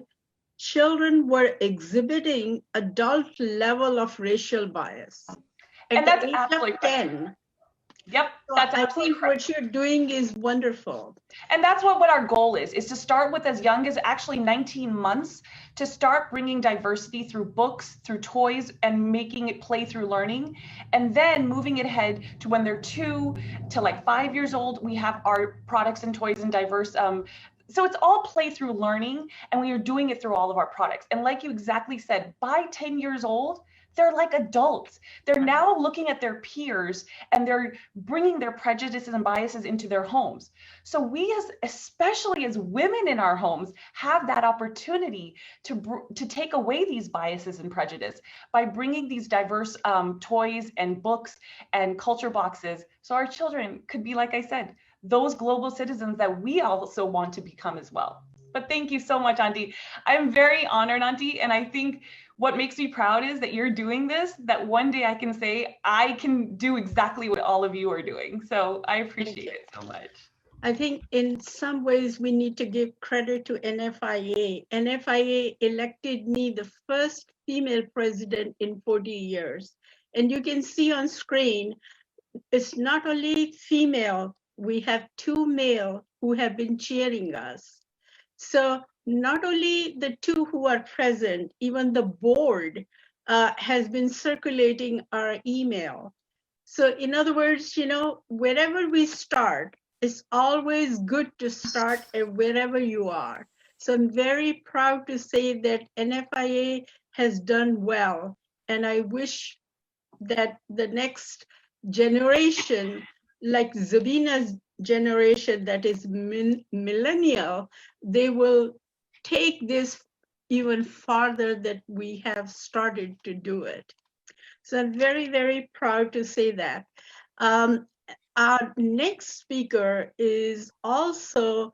children were exhibiting adult level of racial bias. At And the that's age absolutely of 10. Yep, So that's I absolutely think correct. what you're doing is wonderful. And that's what our goal is to start with as young as actually 19 months, to start bringing diversity through books, through toys, and making it play through learning. And then moving it ahead to when they're 2 to like 5 years old, we have our products and toys and diverse. So it's all play through learning, and we are doing it through all of our products. And like you exactly said, by 10 years old, they're like adults. They're now looking at their peers and they're bringing their prejudices and biases into their homes. So we, especially as women in our homes, have that opportunity to take away these biases and prejudice by bringing these diverse toys and books and culture boxes. So our children could be, like I said, those global citizens that we also want to become as well. But thank you so much, Auntie. I'm very honored, Auntie, and I think what makes me proud is that you're doing this, that one day I can say I can do exactly what all of you are doing. So I appreciate it so much. I think in some ways we need to give credit to NFIA. NFIA elected me the first female president in 40 years. And you can see on screen, it's not only female, we have 2 male who have been cheering us. So not only the 2 who are present, even the board has been circulating our email. So in other words, wherever we start, it's always good to start at wherever you are. So I'm very proud to say that NFIA has done well. And I wish that the next generation, like Zabina's generation that is millennial, they will take this even farther that we have started to do it. So I'm very, very proud to say that. Our next speaker is also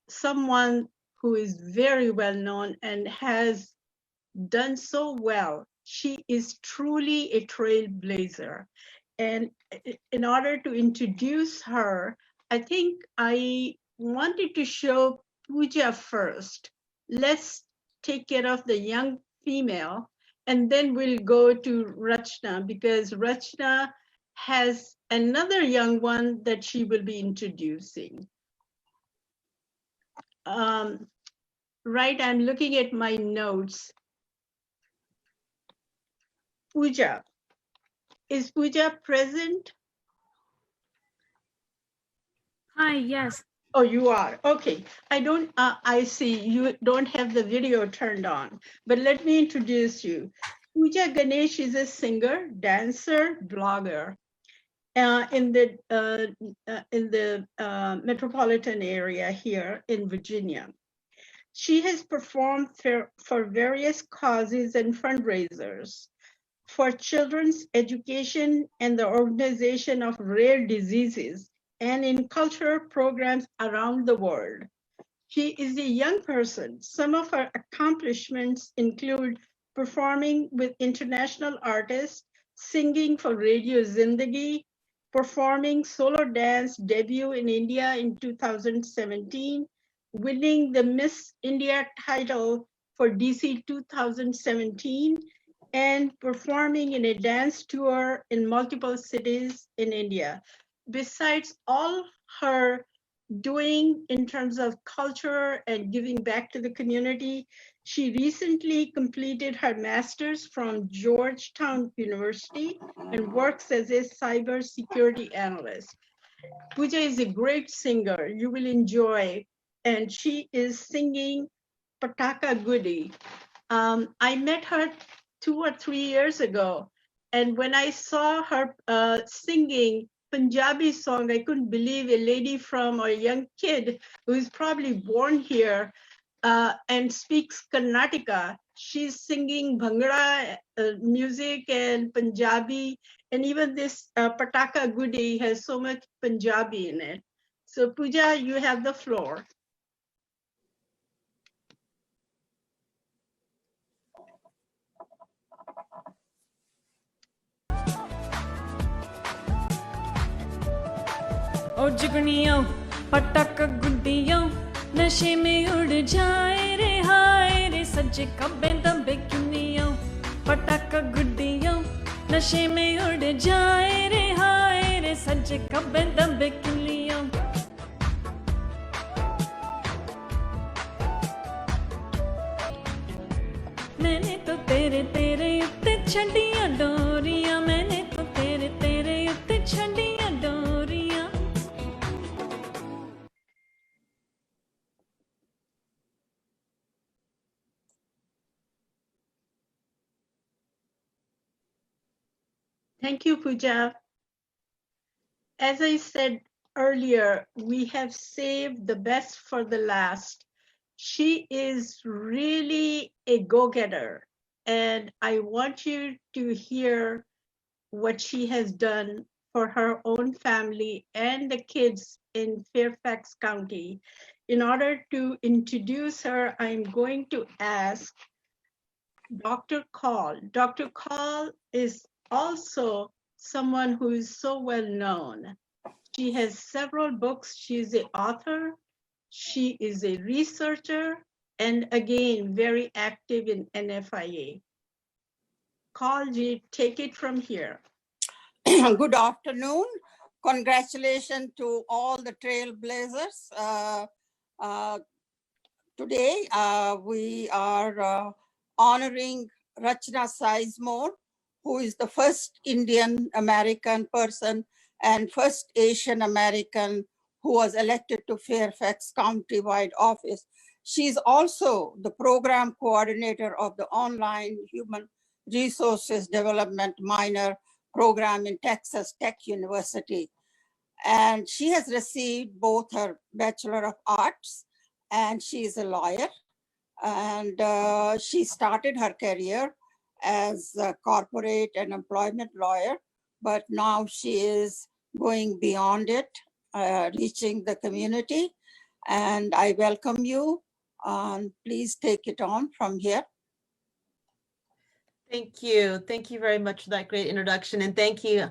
someone who is very well known and has done so well. She is truly a trailblazer. And in order to introduce her, I think I wanted to show Pooja first. Let's take care of the young female, and then we'll go to Rachna, because Rachna has another young one that she will be introducing. Right, I'm looking at my notes. Pooja. Is Pooja present? Hi, yes. Oh, you are. Okay. I see you don't have the video turned on, but let me introduce you. Pooja Ganesh is a singer, dancer, blogger in the metropolitan area here in Virginia. She has performed for various causes and fundraisers for children's education and the organization of rare diseases, and in cultural programs around the world. She is a young person. Some of her accomplishments include performing with international artists, singing for Radio Zindagi, performing solo dance debut in India in 2017, winning the Miss India title for DC 2017, and performing in a dance tour in multiple cities in India. Besides all her doing in terms of culture and giving back to the community, she recently completed her master's from Georgetown University and works as a cybersecurity analyst. Pooja is a great singer, you will enjoy, and she is singing Pataka Goody. I met her 2 or 3 years ago. And when I saw her singing Punjabi song, I couldn't believe a lady from, or a young kid who is probably born here and speaks Karnataka. She's singing Bhangra music and Punjabi, and even this Pataka Gudi has so much Punjabi in it. So Pooja, you have the floor. ओ जुगनियों पटक गुड्डियों नशे में उड़ जाए रे हाय रे सज्जे कब्बे दब्बे किन्नियों पटक गुड्डियों नशे में उड़ जाए रे हाय रे सज्जे कब्बे दब्बे किन्नियों मैंने तो तेरे तेरे उत्ते छड़ियां डोरियां मैंने तो तेरे तेरे उत्ते छड़ियां डोरियां Thank you, Pooja. As I said earlier, we have saved the best for the last. She is really a go-getter, and I want you to hear what she has done for her own family and the kids in Fairfax County. In order to introduce her, I'm going to ask Dr. Call. Dr. Call is also someone who is so well known. She has several books. She is the author. She is a researcher, and again, very active in NFIA. Call, take it from here. Good afternoon. Congratulations to all the Trailblazers. Today, we are honoring Rachna Sizemore, who is the first Indian American person and first Asian American who was elected to Fairfax County-wide office. She's also the program coordinator of the online Human Resources Development minor program in Texas Tech University. And she has received both her Bachelor of Arts and she is a lawyer. And she started her career as a corporate and employment lawyer, but now she is going beyond it, reaching the community. And I welcome you. Please take it on from here. Thank you. Thank you very much for that great introduction. And thank you,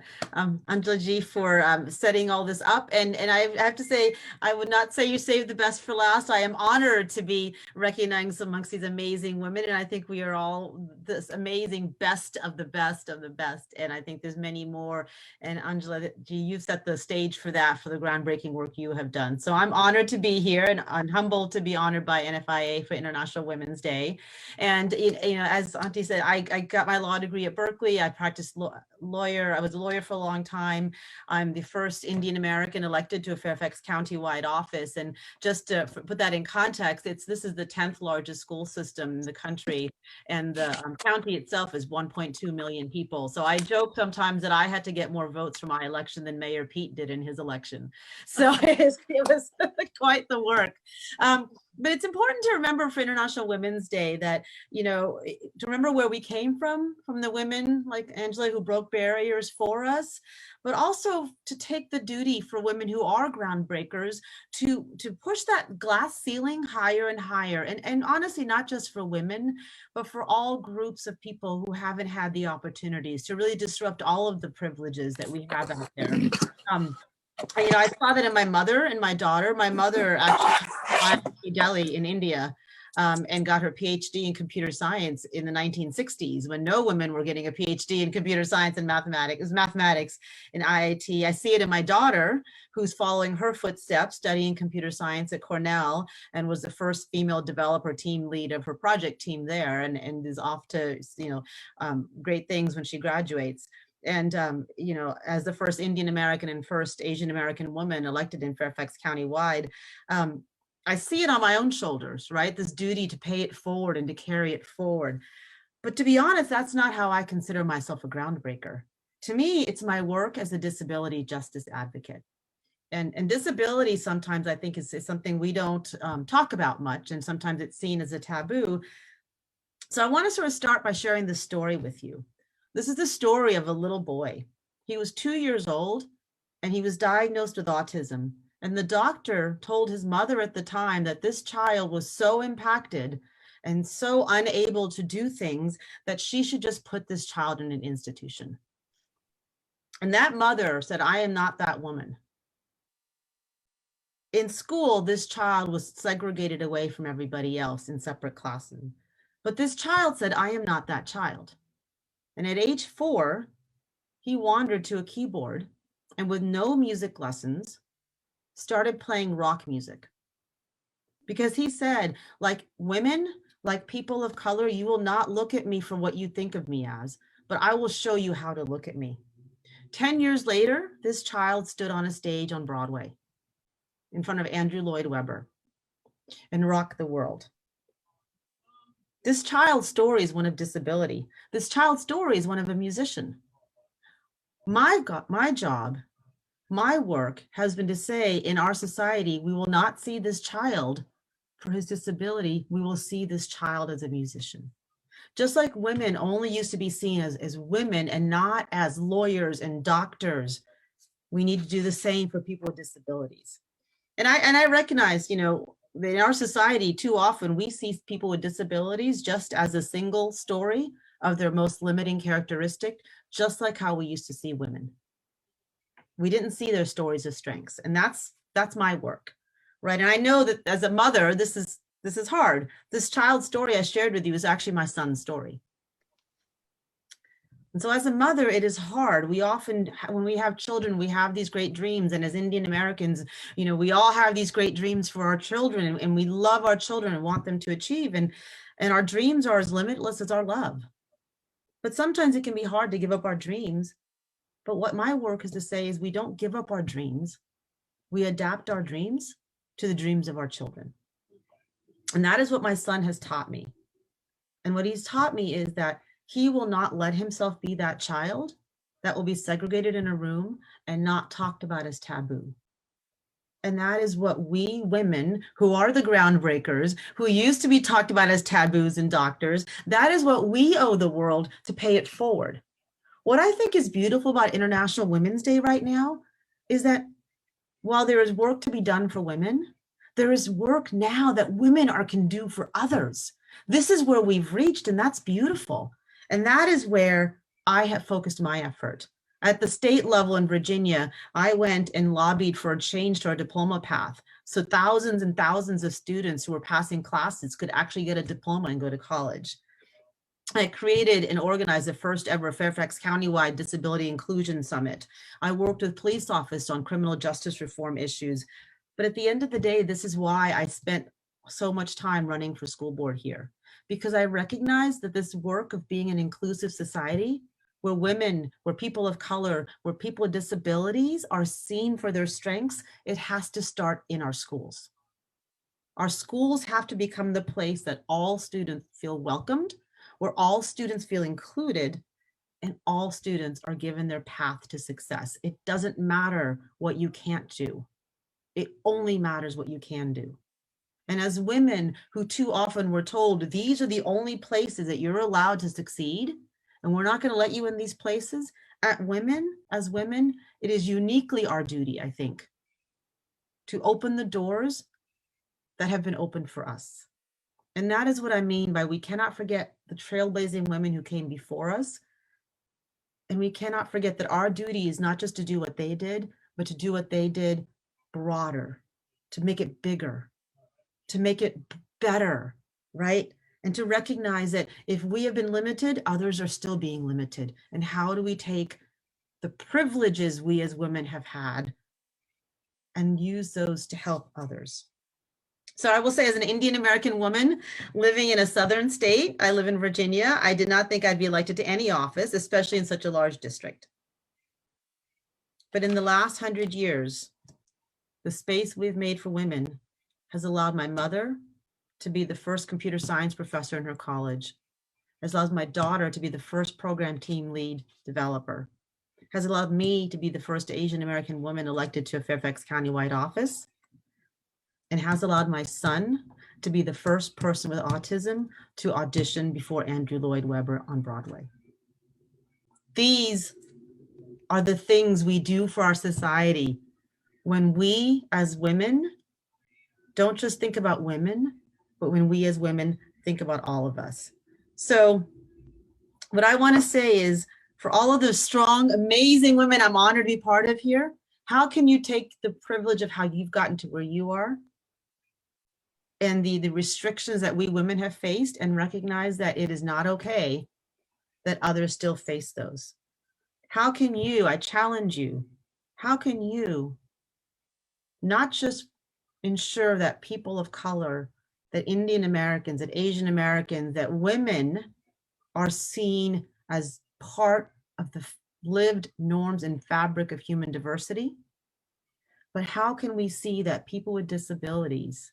Angela Ji, for setting all this up. And I have to say, I would not say you saved the best for last. I am honored to be recognized amongst these amazing women. And I think we are all this amazing best of the best of the best. And I think there's many more. And Angela Ji, you've set the stage for that, for the groundbreaking work you have done. So I'm honored to be here and I'm humbled to be honored by NFIA for International Women's Day. And you know, as Auntie said, I got my law degree at Berkeley. I practiced lawyer. I was a lawyer for a long time. I'm the first Indian American elected to a Fairfax County-wide office. And just to put that in context, this is the 10th largest school system in the country. And the county itself is 1.2 million people. So I joke sometimes that I had to get more votes for my election than Mayor Pete did in his election. So it was quite the work. But it's important to remember for International Women's Day that, you know, to remember where we came from the women like Angela who broke barriers for us, but also to take the duty for women who are groundbreakers to push that glass ceiling higher and higher. And honestly, not just for women, but for all groups of people who haven't had the opportunities to really disrupt all of the privileges that we have out there. You know, I saw that in my mother and my daughter. My mother actually went to Delhi in India and got her PhD in computer science in the 1960s when no women were getting a PhD in computer science and mathematics. It was mathematics in IIT. I see it in my daughter, who's following her footsteps, studying computer science at Cornell, and was the first female developer team lead of her project team there, and is off to, you know, great things when she graduates. And, you know, as the first Indian American and first Asian American woman elected in Fairfax County-wide, I see it on my own shoulders, right? This duty to pay it forward and to carry it forward. But to be honest, that's not how I consider myself a groundbreaker. To me, it's my work as a disability justice advocate. And disability sometimes I think is something we don't talk about much, and sometimes it's seen as a taboo. So I want to sort of start by sharing this story with you. This is the story of a little boy. He was 2 years old and he was diagnosed with autism. And the doctor told his mother at the time that this child was so impacted and so unable to do things that she should just put this child in an institution. And that mother said, "I am not that woman." In school, this child was segregated away from everybody else in separate classes. But this child said, "I am not that child." And at age 4, he wandered to a keyboard and with no music lessons, started playing rock music. Because he said, like women, like people of color, you will not look at me for what you think of me as, but I will show you how to look at me. 10 years later, this child stood on a stage on Broadway in front of Andrew Lloyd Webber and rocked the world. This child's story is one of disability. This child's story is one of a musician. My job, my work has been to say in our society, we will not see this child for his disability. We will see this child as a musician. Just like women only used to be seen as women and not as lawyers and doctors, we need to do the same for people with disabilities. And I recognize, in our society, too often we see people with disabilities just as a single story of their most limiting characteristic, just like how we used to see women. We didn't see their stories of strengths, and that's my work, right? And I know that as a mother, this is hard. This child's story I shared with you is actually my son's story. And so as a mother, it is hard. We often, when we have children, we have these great dreams. And as Indian Americans, we all have these great dreams for our children, and we love our children and want them to achieve. And our dreams are as limitless as our love. But sometimes it can be hard to give up our dreams. But what my work is to say is we don't give up our dreams. We adapt our dreams to the dreams of our children. And that is what my son has taught me. And what he's taught me is that he will not let himself be that child that will be segregated in a room and not talked about as taboo. And that is what we women, who are the groundbreakers, who used to be talked about as taboos and doctors, that is what we owe the world to pay it forward. What I think is beautiful about International Women's Day right now is that while there is work to be done for women, there is work now that women can do for others. This is where we've reached, and that's beautiful. And that is where I have focused my effort. At the state level in Virginia, I went and lobbied for a change to our diploma path. So thousands and thousands of students who were passing classes could actually get a diploma and go to college. I created and organized the first ever Fairfax County-wide Disability Inclusion Summit. I worked with police officers on criminal justice reform issues. But at the end of the day, this is why I spent so much time running for school board here, because I recognize that this work of being an inclusive society where women, where people of color, where people with disabilities are seen for their strengths, it has to start in our schools. Our schools have to become the place that all students feel welcomed, where all students feel included, and all students are given their path to success. It doesn't matter what you can't do. It only matters what you can do. And as women who too often were told, these are the only places that you're allowed to succeed, and we're not going to let you in these places, as women, it is uniquely our duty, I think, to open the doors that have been opened for us. And that is what I mean by we cannot forget the trailblazing women who came before us. And we cannot forget that our duty is not just to do what they did, but to do what they did broader, to make it bigger, to make it better, right? And to recognize that if we have been limited, others are still being limited. And how do we take the privileges we as women have had and use those to help others? So I will say, as an Indian American woman living in a southern state, I live in Virginia, I did not think I'd be elected to any office, especially in such a large district. But in the last 100 years, the space we've made for women has allowed my mother to be the first computer science professor in her college, has allowed my daughter to be the first program team lead developer, has allowed me to be the first Asian American woman elected to a Fairfax Countywide office, and has allowed my son to be the first person with autism to audition before Andrew Lloyd Webber on Broadway. These are the things we do for our society when we as women don't just think about women, but when we as women think about all of us. So what I want to say is, for all of those strong, amazing women I'm honored to be part of here, how can you take the privilege of how you've gotten to where you are and the restrictions that we women have faced and recognize that it is not okay that others still face those? How can you, I challenge you, how can you not just ensure that people of color, that Indian Americans, that Asian Americans, that women are seen as part of the lived norms and fabric of human diversity, but how can we see that people with disabilities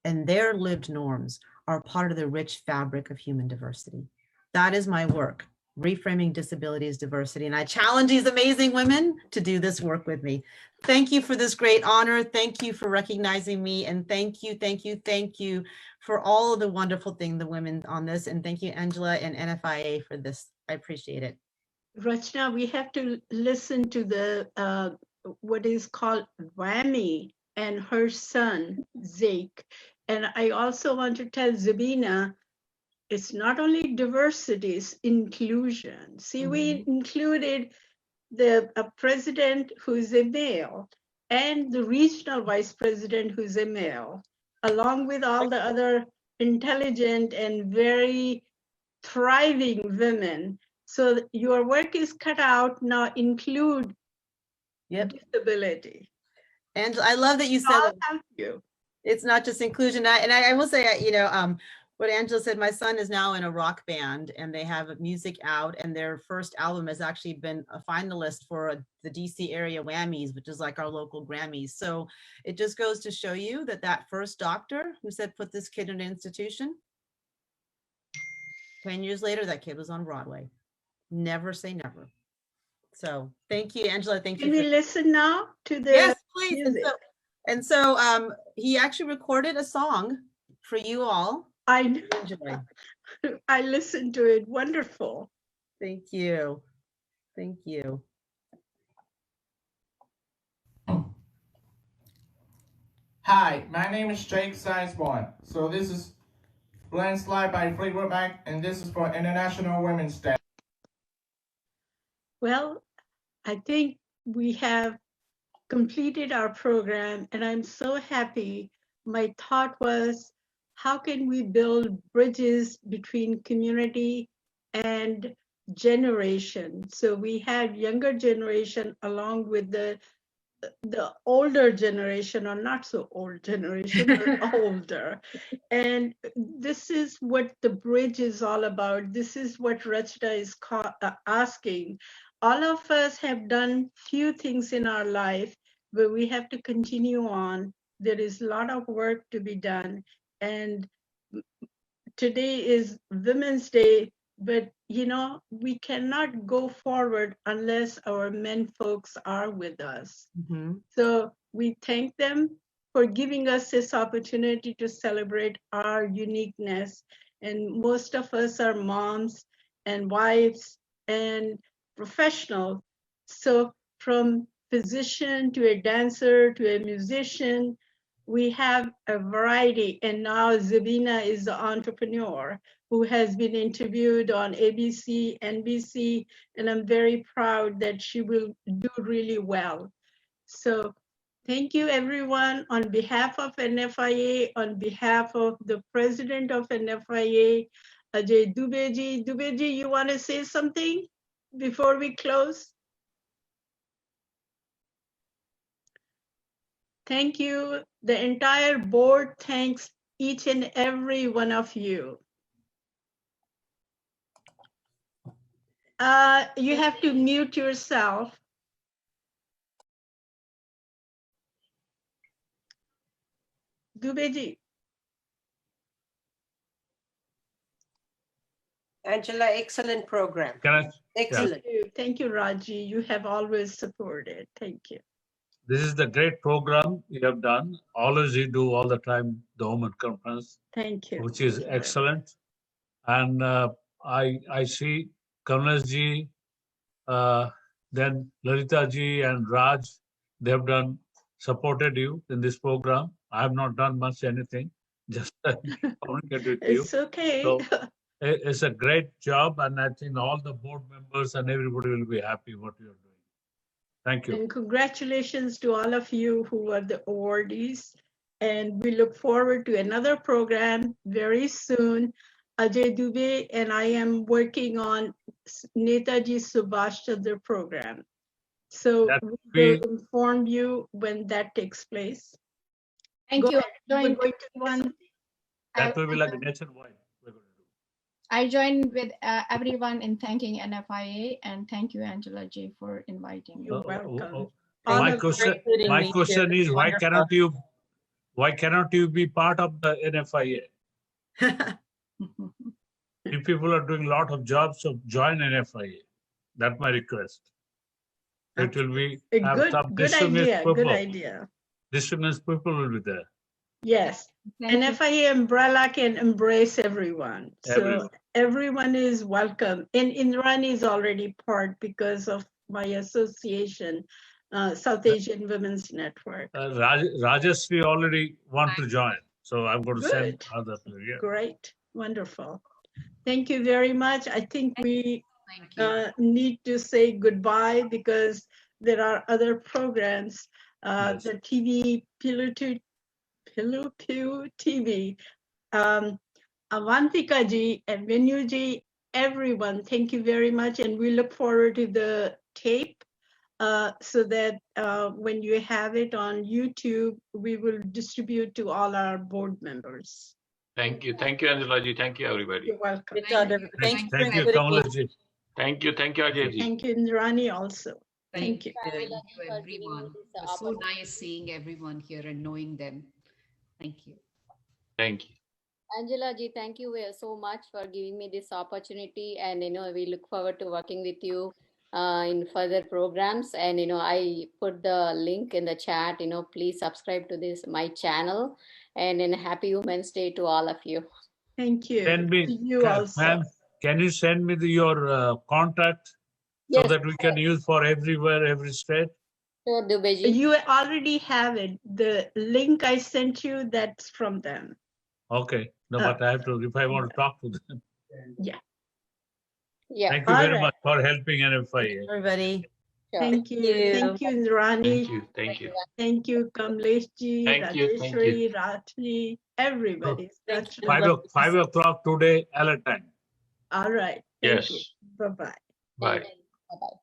and their lived norms are part of the rich fabric of human diversity? That is my work, reframing disability as diversity. And I challenge these amazing women to do this work with me. Thank you for this great honor. Thank you for recognizing me. And thank you for all of the wonderful things, the women on this. And thank you, Angela and NFIA, for this. I appreciate it. Rachna, we have to listen to the what is called Whammy and her son, Zeke. And I also want to tell Zabina, it's not only diversity, it's inclusion. See, we included the president who's a male and the regional vice president who's a male, along with all the other intelligent and very thriving women. So your work is cut out, now include disability. And I love that you said I'll help you. It's not just inclusion. I will say, what Angela said, my son is now in a rock band and they have music out, and their first album has actually been a finalist for the DC area Whammies, which is like our local Grammys. So it just goes to show you that that first doctor who said, put this kid in an institution, 10 years later, that kid was on Broadway. Never say never. So thank you, Angela. Thank you. Can we listen now to the Yes, please. music? And so he actually recorded a song for you all. I listened to it. Wonderful. Thank you. Thank you. Hi, my name is Jake Sizemore. So this is Landslide by Fleetwood Mac, and this is for International Women's Day. Well, I think we have completed our program, and I'm so happy. My thought was, how can we build bridges between community and generation? So we have younger generation along with the older generation, or not so old generation, but older. And this is what the bridge is all about. This is what Rachna is asking. All of us have done few things in our life, but we have to continue on. There is a lot of work to be done. And today is Women's Day, but we cannot go forward unless our men folks are with us. So we thank them for giving us this opportunity to celebrate our uniqueness. And most of us are moms and wives and professionals. So from physician to a dancer to a musician, we have a variety. And now Zabina is the entrepreneur who has been interviewed on ABC, NBC, and I'm very proud that she will do really well. So thank you, everyone. On behalf of NFIA, on behalf of the president of NFIA, Ajay Dubeji. Dubeji, you want to say something before we close? Thank you. The entire board thanks each and every one of you. You have to mute yourself. Dubeji. Angela, excellent program. Can I? Excellent. Thank you, Raji. You have always supported. Thank you. This is the great program you have done. Always you do all the time, the Women Conference, Thank you. which is excellent. And I see Kamlesh ji, then Lalita ji and Raj, they have done supported you in this program. I have not done much anything, just communicate with you. It's okay. So it's a great job, and I think all the board members and everybody will be happy what you are doing. Thank you. And congratulations to all of you who are the awardees. And we look forward to another program very soon. Ajay Dubey and I am working on Netaji Subhash Chandra program. So That we will inform you when that takes place. Thank Go you. ahead. You were going to one. That will be like nationwide. We're going to do. I join with everyone in thanking NFIA, and thank you, Angela J, for inviting me. You're welcome. My question is, why cannot you be part of the NFIA? If people are doing a lot of jobs, so join NFIA. That's my request. It will be A good idea. Good idea. Distinguished people will be there. Yes. NFIA umbrella can embrace everyone. So everyone is welcome. And Indrani is already part because of my association, South Asian Women's Network. Rajeshri already want to join. So I'm going to send other people. Yeah. Great. Wonderful. Thank you very much. I think we need to say goodbye because there are other programs. The TV, Pilupu TV, Avantika ji and Venu ji, everyone, thank you very much. And we look forward to the tape so that when you have it on YouTube, we will distribute to all our board members. Thank you. Thank you, Angela ji. Thank you, everybody. You're welcome. Thank you, Kamala ji. Thank you, Ajay ji. Thank you, Indrani, also. Thank you. Thank you, everyone. It was so nice seeing everyone here and knowing them. Thank you. Thank you. Angela ji, thank you so much for giving me this opportunity. And, we look forward to working with you in further programs. And, I put the link in the chat, please subscribe to my channel. And happy Women's Day to all of you. Thank you. Send me, You also. can you send me your contact so Yes, that we can use for everywhere, every state? Sure, Dubeji. You already have it. The link I sent you, that's from them. Okay. No, but I have to, if I want to talk to them. Yeah. Yeah. Thank you very much for helping NFIA. Everybody. Sure. Thank you. Thank you, Indrani. Thank you. Thank you. Thank you, Kamlesh ji, Thank you, thank Rajeshri, Rajni, everybody. So, 5 o'clock today, LA time. All right. Thank Yes. you. Bye-bye. Bye. Bye-bye.